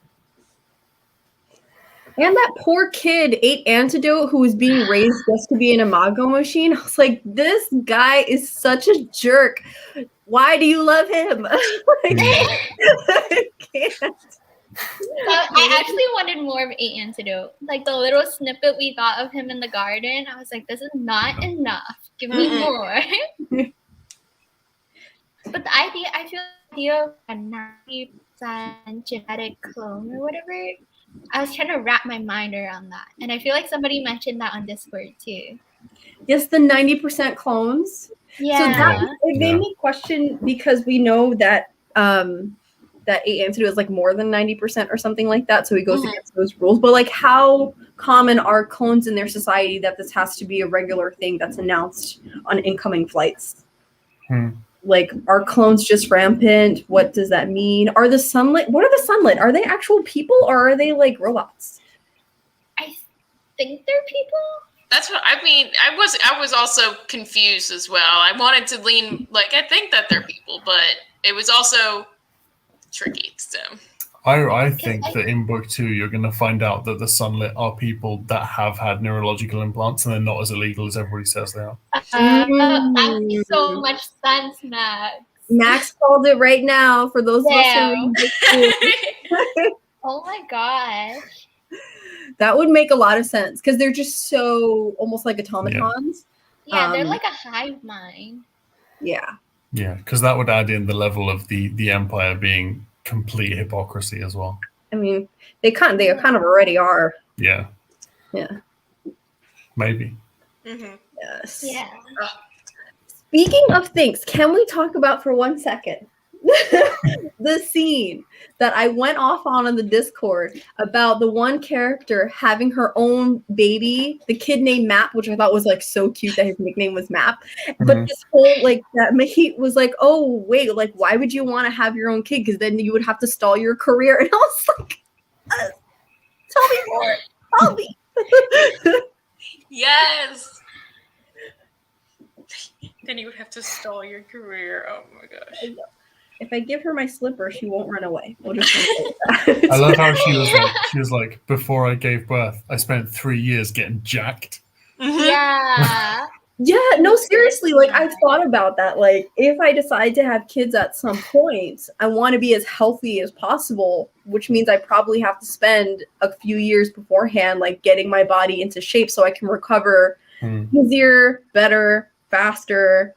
And that poor kid ate antidote who was being raised just to be an imago machine. I was like, this guy is such a jerk. Why do you love him? I can't. I actually wanted more of a antidote. Like the little snippet we got of him in the garden, I was like, this is not enough. Give me more. But the idea, I feel the idea of a 90% genetic clone or whatever, I was trying to wrap my mind around that. And I feel like somebody mentioned that on Discord too. Yes, the 90% clones. Yeah. So it made me question, because we know that that A antidote is like more than 90% or something like that. So he goes against those rules. But like, how common are clones in their society that this has to be a regular thing that's announced on incoming flights? Like, are clones just rampant? What does that mean? Are the Sunlit? What are the Sunlit? Are they actual people, or are they like robots? I think they're people. That's what I mean. I was also confused as well. I wanted to lean like, I think that they're people, but it was also tricky. So I think that in book 2 you're going to find out that the Sunlit are people that have had neurological implants, and they're not as illegal as everybody says they are. That makes so much sense, Max. Max called it right now for those of us who read book 2. Oh my gosh. That would make a lot of sense, because they're just so almost like automatons. Yeah, they're like a hive mind. Yeah. Yeah, because that would add in the level of the Empire being complete hypocrisy as well. I mean, they kind of already are. Yeah. Yeah. Maybe. Yes. Yeah. Speaking of things, can we talk about for 1 second the scene that I went off on the Discord about the one character having her own baby, the kid named Map, which I thought was like so cute that his nickname was Map. But this whole like that Mahit was like, oh wait, like why would you want to have your own kid? Because then you would have to stall your career. And I was like, tell me more. Tell me. yes. Then you would have to stall your career. Oh my gosh. If I give her my slipper, she won't run away. We'll just that. I love how she was like, before I gave birth, I spent 3 years getting jacked. Yeah. Yeah, no, seriously, like I've thought about that. Like, if I decide to have kids at some point, I want to be as healthy as possible, which means I probably have to spend a few years beforehand, like getting my body into shape so I can recover easier, better, faster,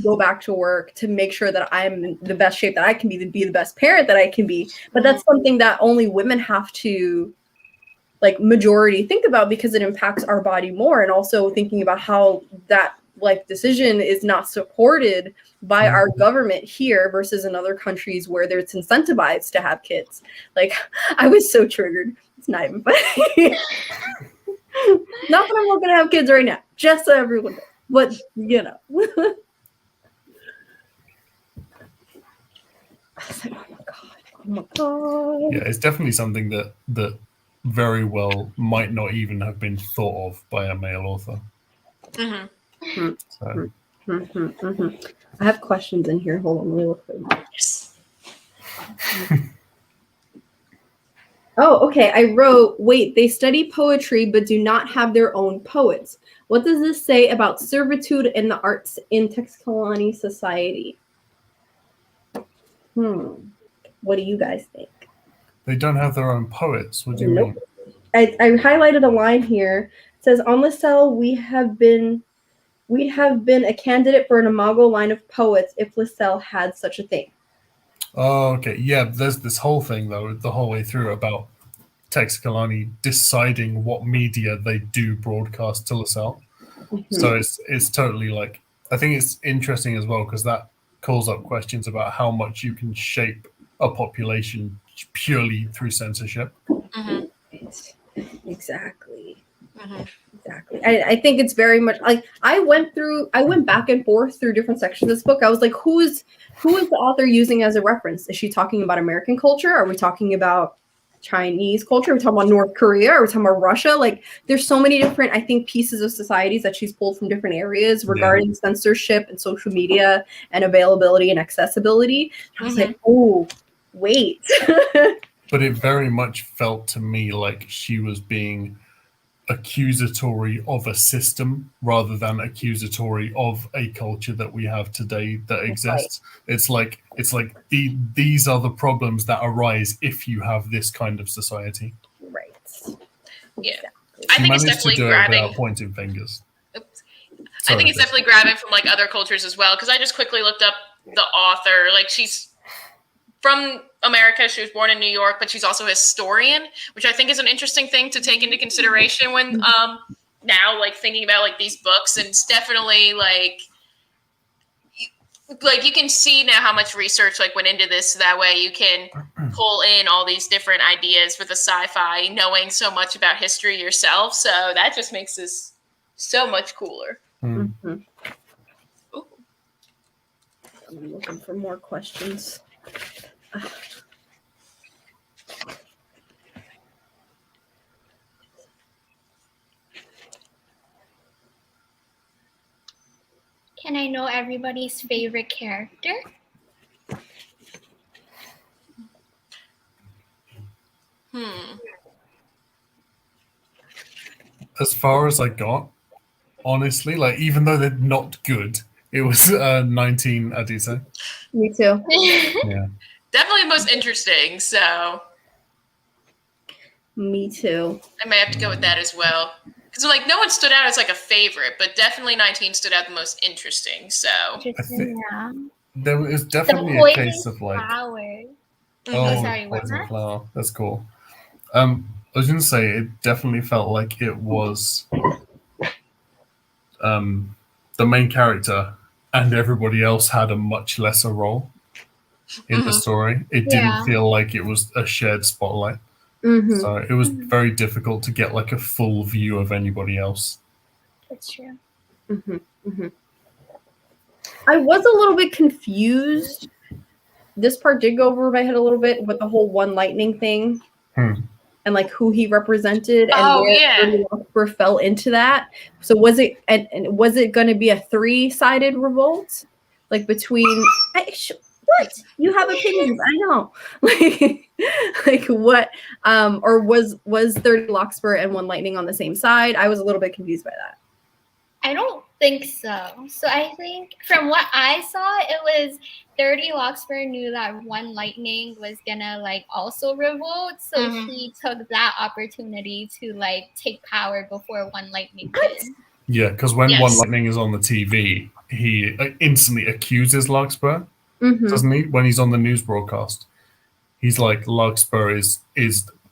go back to work, to make sure that I'm in the best shape that I can be the best parent that I can be. But that's something that only women have to, like, majority think about, because it impacts our body more. And also thinking about how that like decision is not supported by our government here versus in other countries where it's incentivized to have kids. Like, I was so triggered. It's not even funny. Not that I'm not gonna have kids right now, just so everyone knows. But you know. I was like, oh my god. Yeah, it's definitely something that very well might not even have been thought of by a male author. So. I have questions in here. Hold on, let me look for them. Yes. Oh, okay. I wrote, wait, they study poetry but do not have their own poets. What does this say about servitude in the arts in Texcolani society? What do you guys think? They don't have their own poets. What do you Nope. mean? I highlighted a line here. It says, on LaSalle, we have been a candidate for an imago line of poets if LaSalle had such a thing. Oh, okay. Yeah, there's this whole thing, though, the whole way through about Texcolani deciding what media they do broadcast to LaSalle. So it's totally like, I think it's interesting as well because that calls up questions about how much you can shape a population purely through censorship. Exactly. Exactly. I think it's very much like I went back and forth through different sections of this book. I was like, who is the author using as a reference? Is she talking about American culture? Are we talking about Chinese culture? Are we talking about North Korea? Are we talking about Russia? Like, there's so many different, I think, pieces of societies that she's pulled from different areas regarding censorship and social media and availability and accessibility. I was like, oh, wait. But it very much felt to me like she was being accusatory of a system rather than accusatory of a culture that we have today that exists. Right. It's like these are the problems that arise if you have this kind of society. Right. Yeah. Exactly. I think it's definitely grabbing. Pointing fingers. I think it's definitely grabbing from like other cultures as well, because I just quickly looked up the author. Like, she's from America. She was born in New York, but she's also a historian, which I think is an interesting thing to take into consideration when now like thinking about like these books. And it's definitely like you can see now how much research like went into this, so that way you can pull in all these different ideas for the sci-fi, knowing so much about history yourself. So that just makes this so much cooler. I'm looking for more questions. Can I know everybody's favorite character? As far as I got, honestly, like, even though they're not good, it was 19 Adisa. Me too. Yeah. Definitely the most interesting, so. Me too. I may have to go with that as well. Because like no one stood out as like a favorite, but definitely 19 stood out the most interesting. So I think there was definitely a case of like flower. sorry, poison flower. That's cool. I was gonna say it definitely felt like it was the main character and everybody else had a much lesser role in the story. It didn't feel like it was a shared spotlight. So it was very difficult to get like a full view of anybody else. That's true. I was a little bit confused. This part did go over my head a little bit with the whole One Lightning thing and like who he represented and where fell into that. So was it going to be a 3-sided revolt, like between? What? You have opinions, I know. like what? Or was 30 Larkspur and One Lightning on the same side? I was a little bit confused by that. I don't think so. So I think from what I saw, it was 30 Larkspur knew that One Lightning was gonna like also revolt, so he took that opportunity to like take power before One Lightning did. Yeah, because when One Lightning is on the TV, he instantly accuses Larkspur. Doesn't he? When he's on the news broadcast, he's like, Larkspur is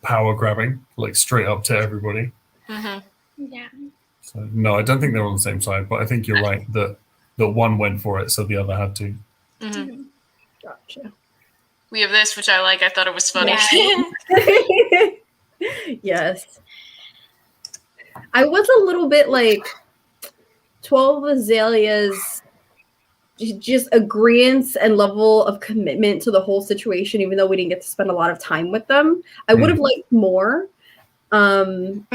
power grabbing, like straight up to everybody. Yeah. So no, I don't think they're on the same side, but I think you're right that one went for it, so the other had to. Gotcha. We have this, which I like. I thought it was funny. Yes. I was a little bit like 12 Azaleas. Just agreeance and level of commitment to the whole situation, even though we didn't get to spend a lot of time with them. I would have liked more. And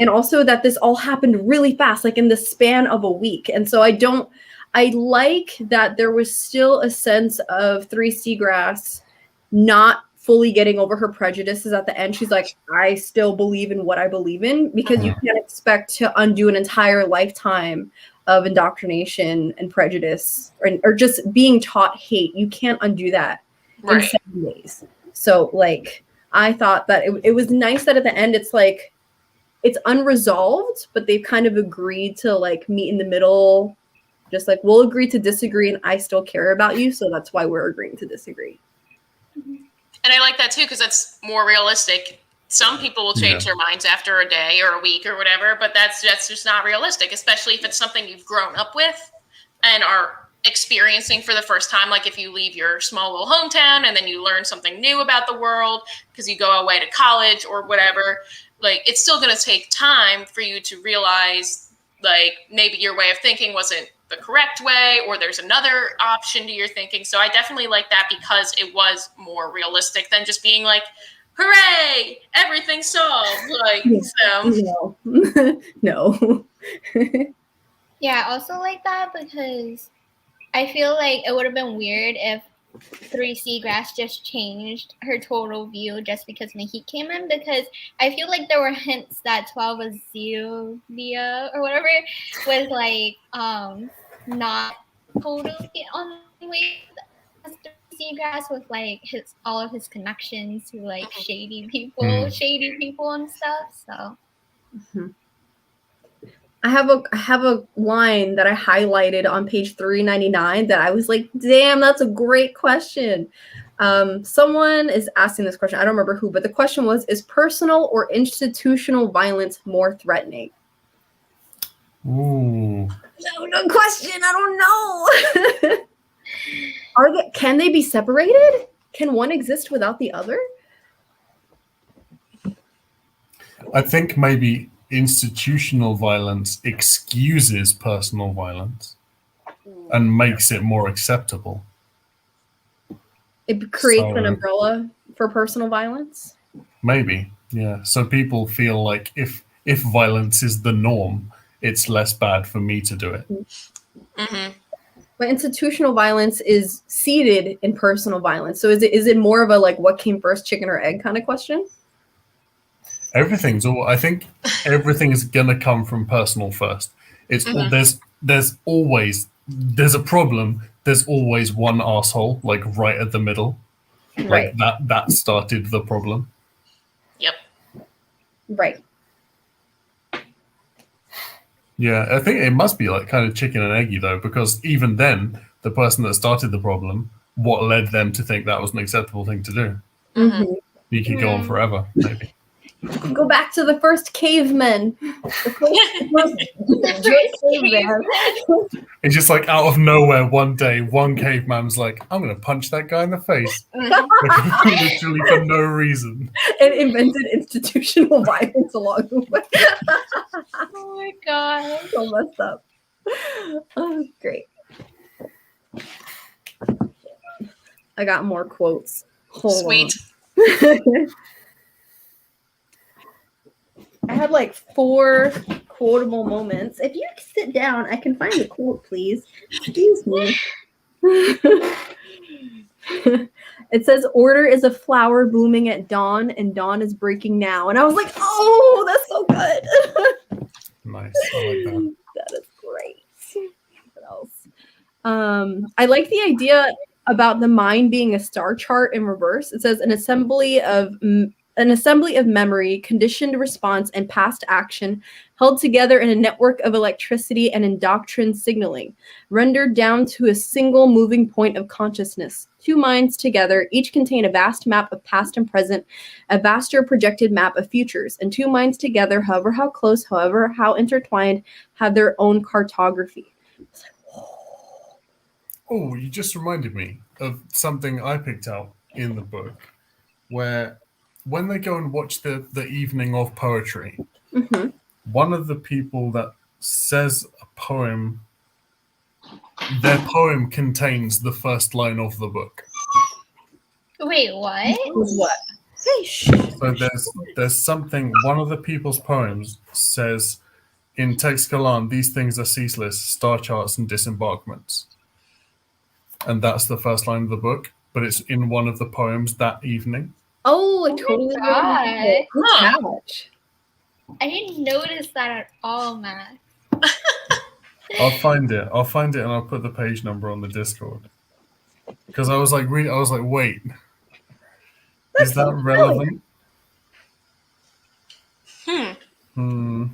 also that this all happened really fast, like in the span of a week. And so I like that there was still a sense of Three Seagrass not fully getting over her prejudices at the end. She's like, I still believe in what I believe in, because you can't expect to undo an entire lifetime of indoctrination and prejudice, or just being taught hate. You can't undo that in 7 days. So like, I thought that it was nice that at the end it's like, it's unresolved, but they've kind of agreed to like meet in the middle. Just like, we'll agree to disagree, and I still care about you, so that's why we're agreeing to disagree. And I like that too, because that's more realistic. Some people will change their minds after a day or a week or whatever, but that's just not realistic, especially if it's something you've grown up with and are experiencing for the first time. Like if you leave your small little hometown and then you learn something new about the world because you go away to college or whatever, like it's still going to take time for you to realize like maybe your way of thinking wasn't the correct way, or there's another option to your thinking. So I definitely like that because it was more realistic than just being like, hooray, everything's solved. Like, so. No. No. Yeah, I also like that because I feel like it would have been weird if 3 Seagrass just changed her total view just because Nahid came in, because I feel like there were hints that 12 Azalea or whatever was like not totally on the way as 3 Seagrass, with like all of his connections to like shady people and stuff. So I have a line that I highlighted on page 399 that I was like, damn, that's a great question. Someone is asking this question. I don't remember who, but the question was, is personal or institutional violence more threatening? Ooh. Good question. I don't know. Can they be separated? Can one exist without the other? I think maybe institutional violence excuses personal violence and makes it more acceptable. It creates an umbrella for personal violence? Maybe, yeah. So people feel like if violence is the norm, it's less bad for me to do it. Mm-hmm. But institutional violence is seated in personal violence. So is it more of a like what came first, chicken or egg kind of question? I think everything is gonna come from personal first. It's there's a problem. There's always one asshole like right at the middle. Right. Like that started the problem. Yep. Right. Yeah, I think it must be like kind of chicken and eggy though, because even then, the person that started the problem, what led them to think that was an acceptable thing to do? Mm-hmm. You could go on forever, maybe. Go back to the first cavemen. It's just like out of nowhere one day, one caveman's like, I'm going to punch that guy in the face. Literally for no reason. And invented institutional violence along the way. oh my god. So messed up. Oh, great. I got more quotes. Sweet. I had like 4 quotable moments. If you sit down, I can find the quote, please. Excuse me. It says, order is a flower blooming at dawn, and dawn is breaking now. And I was like, oh, that's so good. Nice. I like that. That is great. What else? I like the idea about the mind being a star chart in reverse. It says an assembly of memory, conditioned response, and past action held together in a network of electricity and indoctrined signaling, rendered down to a single moving point of consciousness. 2 minds together each contain a vast map of past and present, a vaster projected map of futures, and 2 minds together, however how close, however how intertwined, have their own cartography. It's like, oh, you just reminded me of something I picked out in the book, where when they go and watch the evening of poetry, one of the people that says a poem, their poem contains the first line of the book. Wait, what? What? So there's something, one of the people's poems says, in Text Kalan, these things are ceaseless, star charts and disembarkments. And that's the first line of the book. but it's in one of the poems that evening. Oh, I Oh totally my remember it. Good Huh. catch. I didn't notice that at all, Max. I'll find it and I'll put the page number on the Discord. Because I was like, wait, is that relevant? Hmm.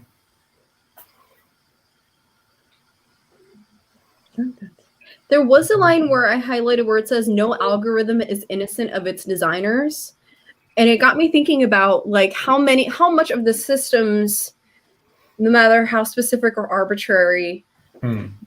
There was a line where I highlighted where it says no algorithm is innocent of its designers. And it got me thinking about like how much of the systems, no matter how specific or arbitrary,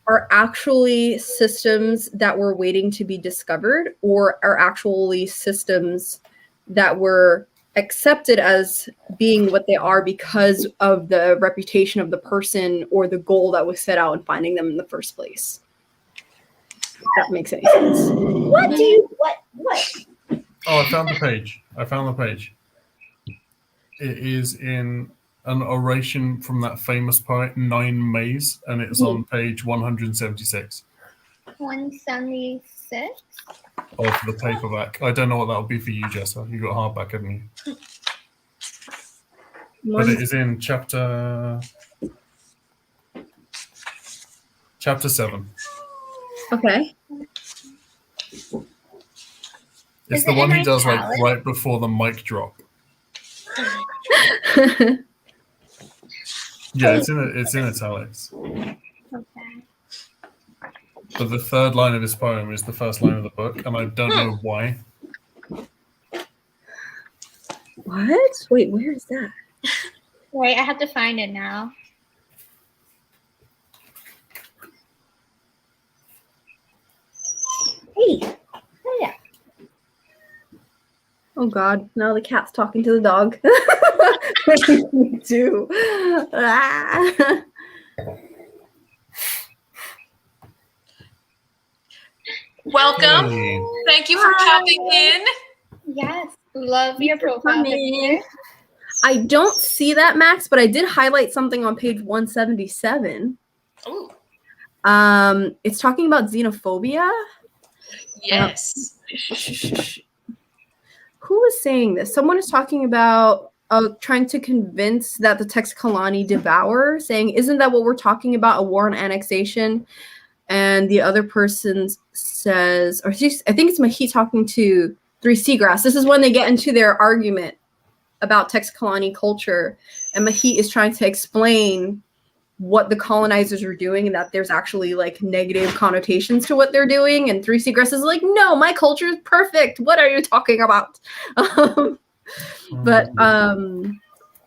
are actually systems that were waiting to be discovered, or are actually systems that were accepted as being what they are because of the reputation of the person or the goal that was set out in finding them in the first place. If that makes any sense. What? Oh, I found the page. It is in an oration from that famous poet, Nine Mays, and it's on page 176 176. of the paperback. I don't know what that'll be for you, Jessa. You got hardback, haven't you? But it is in chapter 7. Okay. It's Is the it one in he does like italics? right before the mic drop. Yeah, it's in italics. Okay. But the third line of his poem is the first line of the book, and I don't know why. What? Wait, where is that? Wait, I have to find it now. Hey. Yeah. Oh God! Now the cat's talking to the dog. What do we do? Ah. Welcome. Hey. Thank you for popping in. Yes, love your profile coming. picture. I don't see that, Max, but I did highlight something on page 177. Ooh, It's talking about xenophobia. yes. Who was saying this? Someone is talking about trying to convince that the text Kalani devour, saying, isn't that what we're talking about, a war on annexation? And the other person says, I think it's Mahit talking to Three Seagrass. This is when they get into their argument about text Kalani culture. And Mahit is trying to explain what the colonizers are doing and that there's actually like negative connotations to what they're doing. And Three Seagrass is like, no, my culture is perfect. What are you talking about? But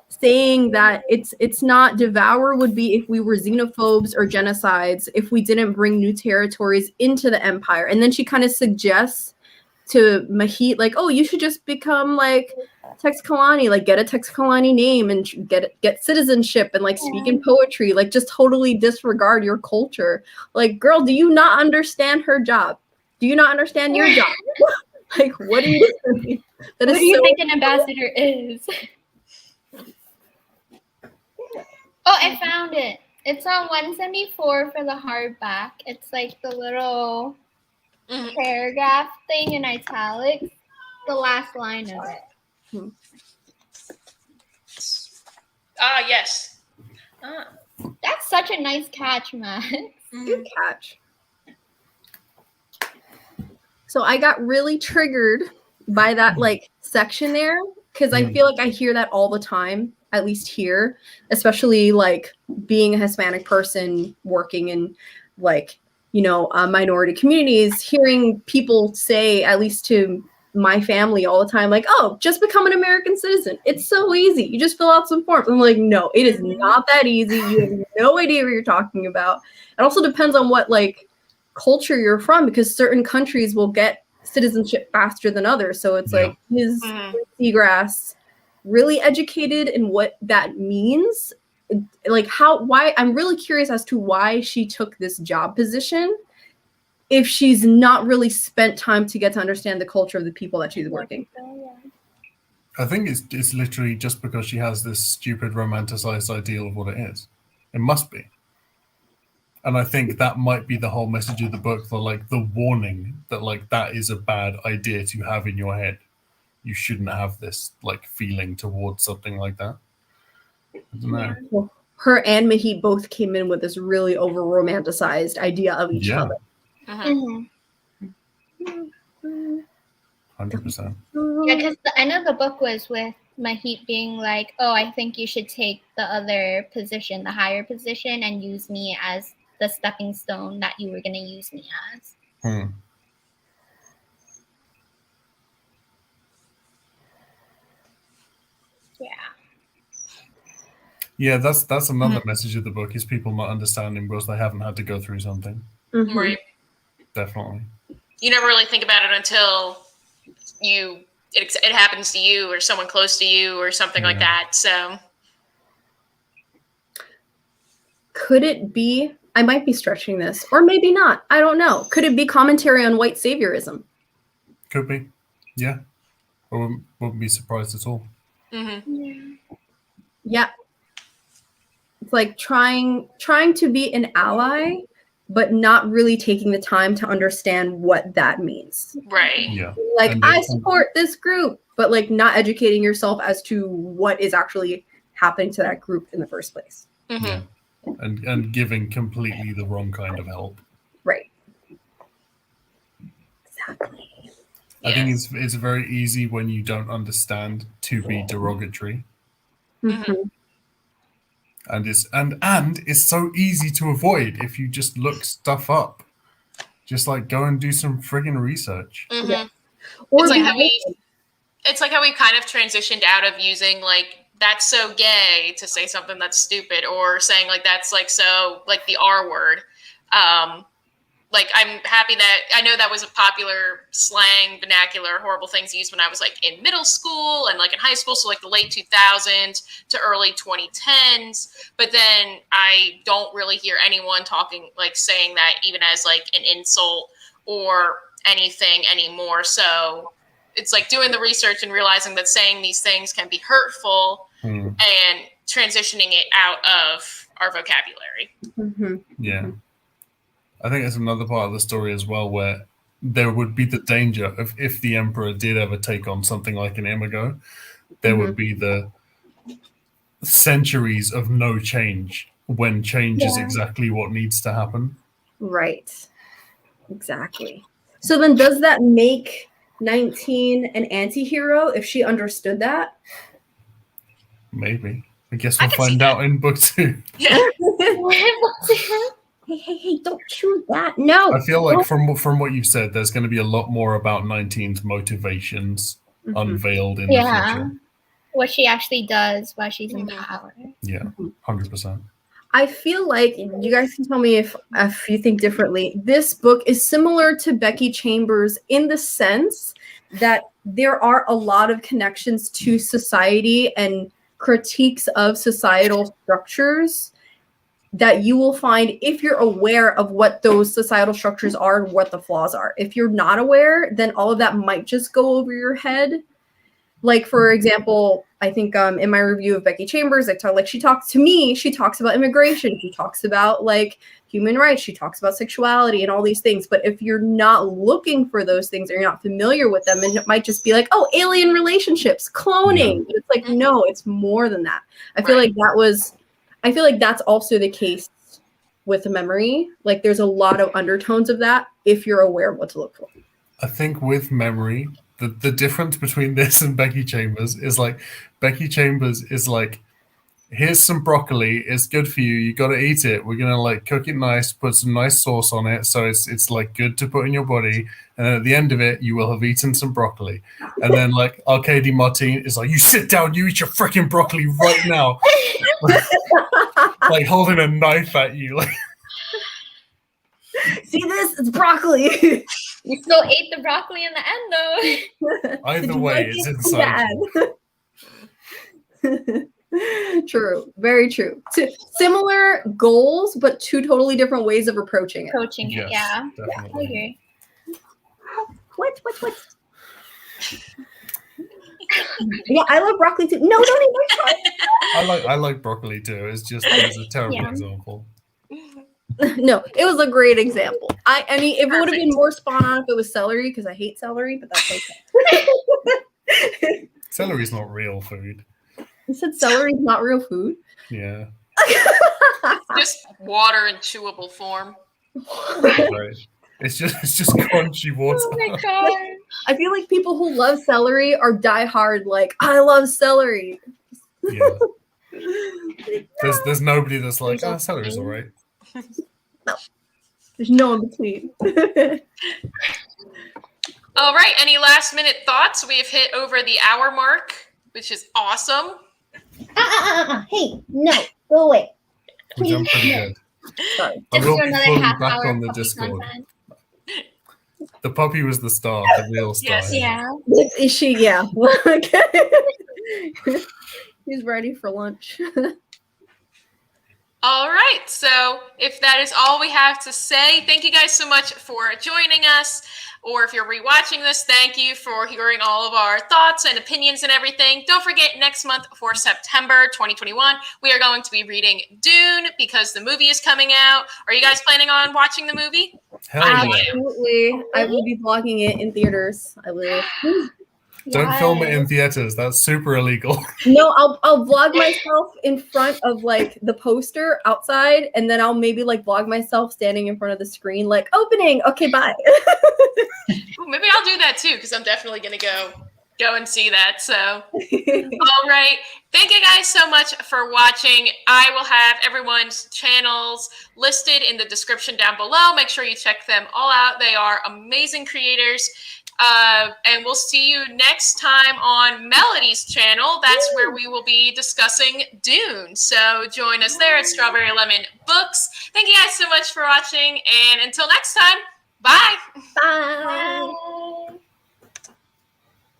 saying that it's not devour would be if we were xenophobes or genocides, if we didn't bring new territories into the empire. And then she kind of suggests to Mahit, like, oh, you should just become like Tex Kalani, like get a Tex Kalani name and get citizenship and like speak in poetry, like just totally disregard your culture. Like, girl, do you not understand her job? Do you not understand your job? Like, what are you doing? What do you think an ambassador is? Oh, I found it. It's on 174 for the hardback. It's like the little paragraph thing in italics. The last line of it. Ah, yes. That's such a nice catch, Max. Good catch. So I got really triggered by that like section there because I feel like I hear that all the time, at least here, especially like being a Hispanic person working in like, you know, minority communities, hearing people say, at least to my family all the time, like, oh, just become an American citizen. It's so easy. You just fill out some forms. I'm like, no, it is not that easy. You have no idea what you're talking about. It also depends on what like culture you're from, because certain countries will get citizenship faster than others. So it's like, is Seagrass really educated in what that means? Like why I'm really curious as to why she took this job position if she's not really spent time to get to understand the culture of the people that she's working. I think it's literally just because she has this stupid romanticized ideal of what it is. It must be. And I think that might be the whole message of the book, the warning that like that is a bad idea to have in your head. You shouldn't have this like feeling towards something like that. I don't know. Well, her and Mahit both came in with this really over romanticized idea of each Yeah. other. Mhm. 100%. Yeah, because the end of the book was with Mahit being like, "Oh, I think you should take the other position, the higher position, and use me as the stepping stone that you were gonna use me as." Yeah. Yeah, that's another message of the book is people not understanding because they haven't had to go through something. Mhm. Right. Definitely. You never really think about it until it happens to you or someone close to you or something like that. So Could it be, I might be stretching this, or maybe not, I don't know. Could it be commentary on white saviorism? Could be. Yeah. I wouldn't be surprised at all. Yeah. It's like trying to be an ally, but not really taking the time to understand what that means. right. Yeah. Like, And I support this group, but like not educating yourself as to what is actually happening to that group in the first place. Mhm. Yeah. And giving completely the wrong kind of help. Right. Exactly. I think it's very easy when you don't understand to be derogatory. Mhm. And it's so easy to avoid if you just look stuff up. Just like go and do some friggin' research. Mhm. Yeah. Or It's like be how we kind of transitioned out of using like "that's so gay" to say something that's stupid, or saying like "that's like so like the R word." Like I'm happy that I know that was a popular slang, vernacular, horrible things used when I was like in middle school and like in high school, so like the late 2000s to early 2010s. But then I don't really hear anyone talking like saying that even as like an insult or anything anymore. So it's like doing the research and realizing that saying these things can be hurtful and transitioning it out of our vocabulary. Mhm. Yeah. I think it's another part of the story as well where there would be the danger of if the Emperor did ever take on something like an Imago, there would be the centuries of no change when change is exactly what needs to happen. Right. Exactly. So then does that make 19 an anti-hero if she understood that? Maybe. I guess I we'll can see find that. out in book 2. Yeah. Hey, don't choose that. No. I feel like from what you've said, there's going to be a lot more about 19's motivations unveiled in the future. What she actually does while she's in power. Yeah, 100%. I feel like you guys can tell me if you think differently. This book is similar to Becky Chambers in the sense that there are a lot of connections to society and critiques of societal structures that you will find if you're aware of what those societal structures are and what the flaws are. If you're not aware, then all of that might just go over your head. Like, for example, I think in my review of Becky Chambers, she talks about immigration, she talks about like human rights, she talks about sexuality and all these things. But if you're not looking for those things or you're not familiar with them, and it might just be like, oh, alien relationships, cloning. But it's like, no, it's more than that. I feel like that's also the case with memory. Like there's a lot of undertones of that if you're aware of what to look for. I think with memory, the difference between this and Becky Chambers is like Becky Chambers is like, here's some broccoli, it's good for you, you got to eat it, we're gonna like cook it nice, put some nice sauce on it so it's like good to put in your body, and then at the end of it you will have eaten some broccoli. And then like Arkady Martine is like, you sit down, you eat your freaking broccoli right now. Like holding a knife at you, like see this? It's broccoli. You still ate the broccoli in the end, though. either way it's inside you. True, very true. Similar goals, but two totally different ways of approaching it. Coaching it, yeah. Definitely. Okay. What? Yeah, I love broccoli too. No, don't even try. I like broccoli too. It's a terrible example. No, it was a great example. I mean, if it would have been Perfect. more spot on if it was celery, because I hate celery, but that's okay. Celery's not real food. You said celery is not real food? Yeah. Just water in chewable form. Right. It's just crunchy water. Oh my god. I feel like people who love celery are diehard, like, I love celery. Yeah. There's nobody that's like, There's celery's a- alright. There's no in between. All right. Any last minute thoughts? We have hit over the hour mark, which is awesome. Hey, no, go away. We've done pretty good. Sorry. I Just will do be another fully half back hour on the puppy Discord. content. The puppy was the star, the real star. Yes. Yeah. Is she? Yeah. He's ready for lunch. All right. So if that is all we have to say, thank you guys so much for joining us. Or if you're rewatching this, thank you for hearing all of our thoughts and opinions and everything. Don't forget, next month for September 2021, we are going to be reading Dune because the movie is coming out. Are you guys planning on watching the movie? Hell yeah. Absolutely. I will be vlogging it in theaters. I will. Don't film it in theaters. That's super illegal. No, I'll vlog myself in front of like the poster outside, and then I'll maybe like vlog myself standing in front of the screen, like opening. Okay, bye. Ooh, maybe I'll do that too because I'm definitely going to go and see that. So, all right. Thank you guys so much for watching. I will have everyone's channels listed in the description down below. Make sure you check them all out. They are amazing creators. And we'll see you next time on Melody's channel. That's where we will be discussing Dune. So join us there at Strawberry Lemon Books. Thank you guys so much for watching. And until next time, bye. Bye. Bye.